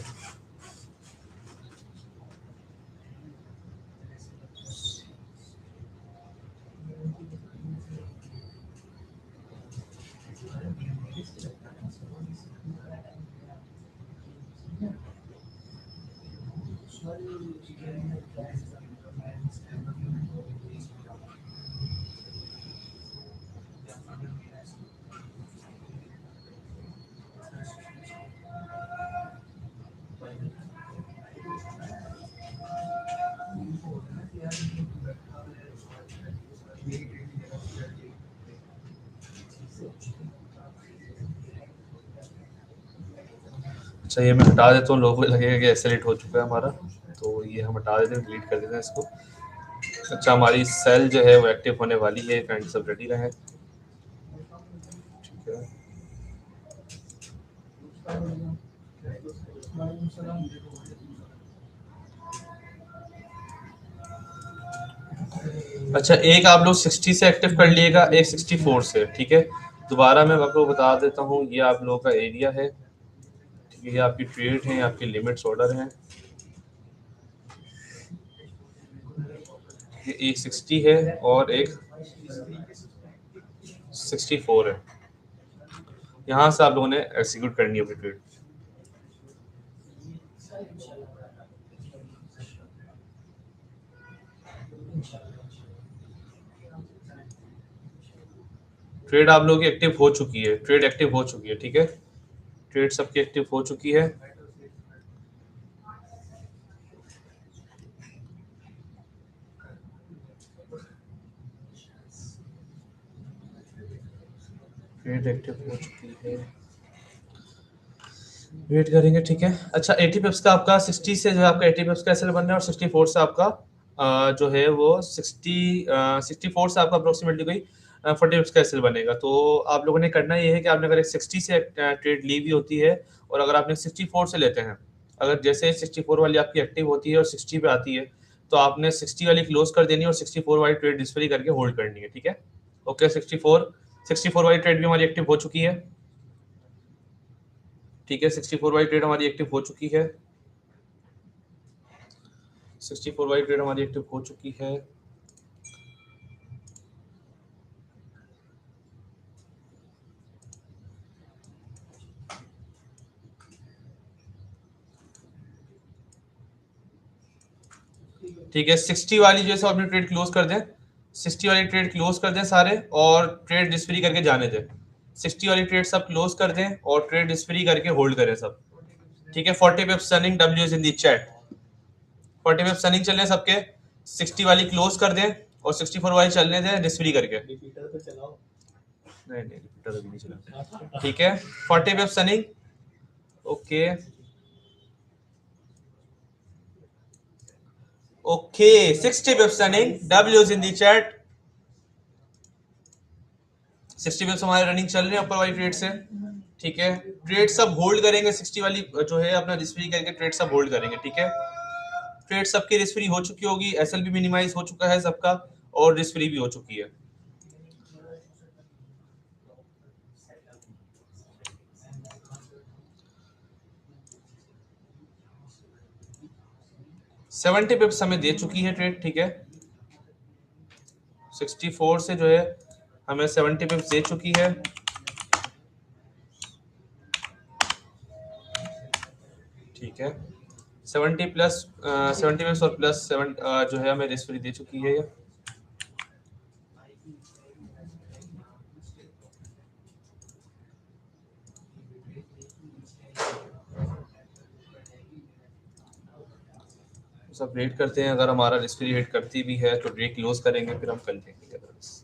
अच्छा ये मैं हटा देता हूँ, लोगों को लगेगा कि एसएलेट हो चुका है हमारा, तो ये हम हटा देते हैं, डिलीट कर देते हैं इसको। अच्छा हमारी सेल जो है वो एक्टिव होने वाली है, काइंड सब रेडी रहे। ठीक है अच्छा एक आप लोग 60 से एक्टिव कर लिएगा, एक 64 से, ठीक है। दोबारा मैं आपको बता देता हूँ, ये आप लोगों का एरिया है, ठीक है, ये आपकी ट्रेड है, आपकी लिमिट्स ऑर्डर है, ये एक 60 है और एक 64 है। यहाँ से आप लोगों ने एक्सिक्यूट करनी है अपनी ट्रेड। ट्रेड आप लोगों की एक्टिव हो चुकी है, ट्रेड एक्टिव हो चुकी है, ठीक है, ट्रेड सबकी एक्टिव हो चुकी है। ट्रेड एक्टिव हो चुकी है, वेट करेंगे, ठीक है। अच्छा 80 पिप्स का आपका 60 से जो है आपका 80 पिप्स का एसएल बन रहा है, और 64 से आपका जो है वो 64 से आपका अप्रोक्सीमेटली कोई 40 पिप्स का एसएल बनेगा। तो आप लोगों ने करना ये है कि आपने अगर एक 60 से ट्रेड ली हुई होती है, और अगर आपने 64 से लेते हैं, अगर जैसे 64 वाली आपकी एक्टिव होती है और 60 पे आती है, तो आपने 60 वाली क्लोज कर देनी है और 64 वाली ट्रेड डिस्प्ले करके होल्ड करनी है, ठीक है। ओके 64 वाली ट्रेड भी हमारी एक्टिव हो चुकी है, ठीक है। 64 वाली ट्रेड हमारी एक्टिव हो चुकी है, 64 वाली ट्रेड हमारी एक्टिव हो चुकी है। ठीक है 60 वाली जो है सब अपनी ट्रेड क्लोज कर दें, 60 वाली ट्रेड क्लोज कर दें सारे, और ट्रेड डिस्फ्री करके जाने दें। 60 वाली ट्रेड सब क्लोज कर दें और ट्रेड डिस्फ्री करके होल्ड करें सब, ठीक है। 40 पिप्स running, W is in the chat, 40 पिप्स running चल रहे हैं सबके, 60 वाली क्लोज कर दें और 64 वाली चलने दें डिस्फ्री करके। नहीं नहीं रिपीटर अभी नहीं चला, ठीक है। 40 पिप्स running, okay okay 60 पिप्स running, W is in the chat. 60 पिप्स हमारे रनिंग चल रहे हैं ऊपर वाली ट्रेड से, ठीक है। ट्रेड सब होल्ड करेंगे, 60 वाली जो है अपना रिस्क फ्री करके ट्रेड सब होल्ड करेंगे, ठीक है। ट्रेड सबकी रिस्क फ्री हो चुकी होगी, एसएल भी मिनिमाइज हो चुका है सबका, और रिस्क फ्री भी हो चुकी है। सेवेंटी पिप्स हमें दे चुकी है ट्रेड, ठीक है। 64 से जो है हमें 70 पिप्स दे चुकी है, ठीक है। 70 प्लस 70 पिप्स और प्लस 7 जो है हमें रिस्क फ्री दे चुकी है ये। सब वेट करते हैं, अगर हमारा रिस्क फ्री हिट करती भी है तो डे क्लोज करेंगे, फिर हम कर लेंगे अदरवाइज।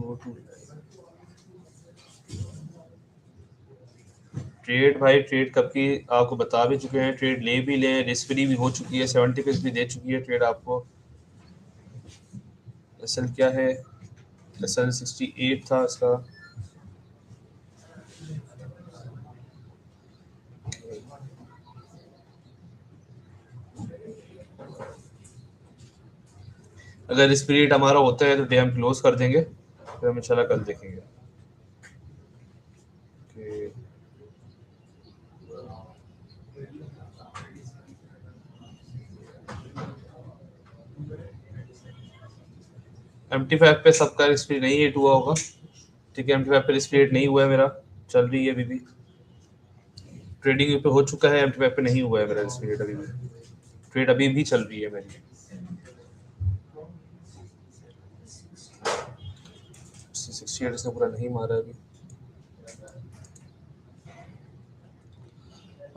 गो टू ट्रेड भाई, ट्रेड कब की आपको बता भी चुके हैं, ट्रेड ले भी लें, रिस्क फ्री भी हो चुकी है, 70 पिप्स भी दे चुकी है ट्रेड आपको। एसएल क्या है, एसएल 68 था इसका। अगर स्पिरिट हमारा होता है तो डे हम क्लोज कर देंगे, फिर हम इंशाल्लाह कल देखेंगे। कि MT5 पे सबका स्पीड नहीं हिट हुआ होगा, ठीक है। MT5 पे स्पीड नहीं हुआ है मेरा, चल रही है अभी भी, ट्रेडिंग पे हो चुका है, MT5 पे नहीं हुआ है मेरा स्पीड, अभी भी ट्रेड अभी भी चल रही है मेरी। 68 इसने पूरा नहीं मारा अभी।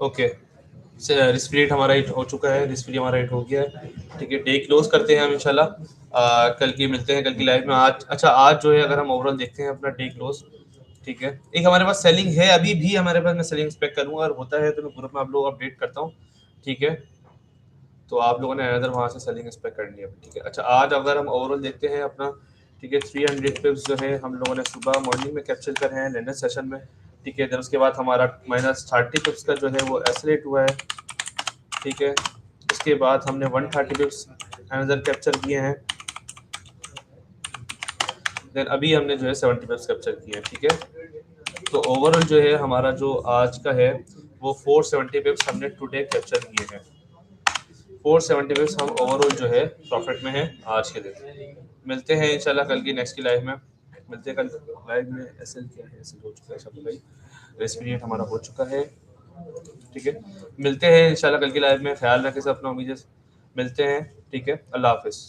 ओके, रिस्पीट हमारा हिट हो चुका है, रिस्पीट हमारा हिट हो गया है, ठीक है। डे क्लोज करते हैं हम इंशाल्लाह, कल की मिलते हैं, कल की लाइव में। आज अच्छा, आज जो है अगर हम ओवरऑल देखते हैं अपना डे क्लोज, ठीक है। एक हमारे पास सेलिंग है अभी भी हमारे पास, मैं सेलिंग एक्सपेक्ट करूंगा, और होता है तो मैं ग्रुप में आप लोग अपडेट करता हूँ, ठीक है। तो आप लोगों ने अनदर वहाँ से सेलिंग एक्सपेक्ट करनी है, ठीक है। अच्छा, आज अगर हम ओवरऑल देखते हैं अपना, ठीक है, 300 पिप्स जो है हम लोगों ने सुबह मॉर्निंग में कैप्चर कर हैं लैंडर सेशन में, ठीक है। देन उसके बाद हमारा -30 पिप्स का जो है वो एसलेट हुआ है, ठीक है। उसके बाद हमने 130 पिप्स अनदर कैप्चर किए हैं, देन अभी हमने जो है 70 पिप्स कैप्चर किए हैं, ठीक है। तो ओवरऑल जो है हमारा जो आज का है वो 470 पिप्स हमने टुडे कैप्चर किए हैं। 470 पिप्स हम ओवरऑल जो है प्रॉफिट में है आज के दिन। मिलते हैं इंशाल्लाह कल की नेक्स्ट की लाइव में, मिलते हैं कल लाइव में। एसएल क्या है, एसएल हो चुका है सब भाई, रेस्पिरेट हमारा हो चुका है, ठीक है। मिलते हैं इंशाल्लाह कल की लाइव में, ख्याल रखें सब अपना, उम्मीद है मिलते हैं, ठीक है। अल्लाह हाफिज़।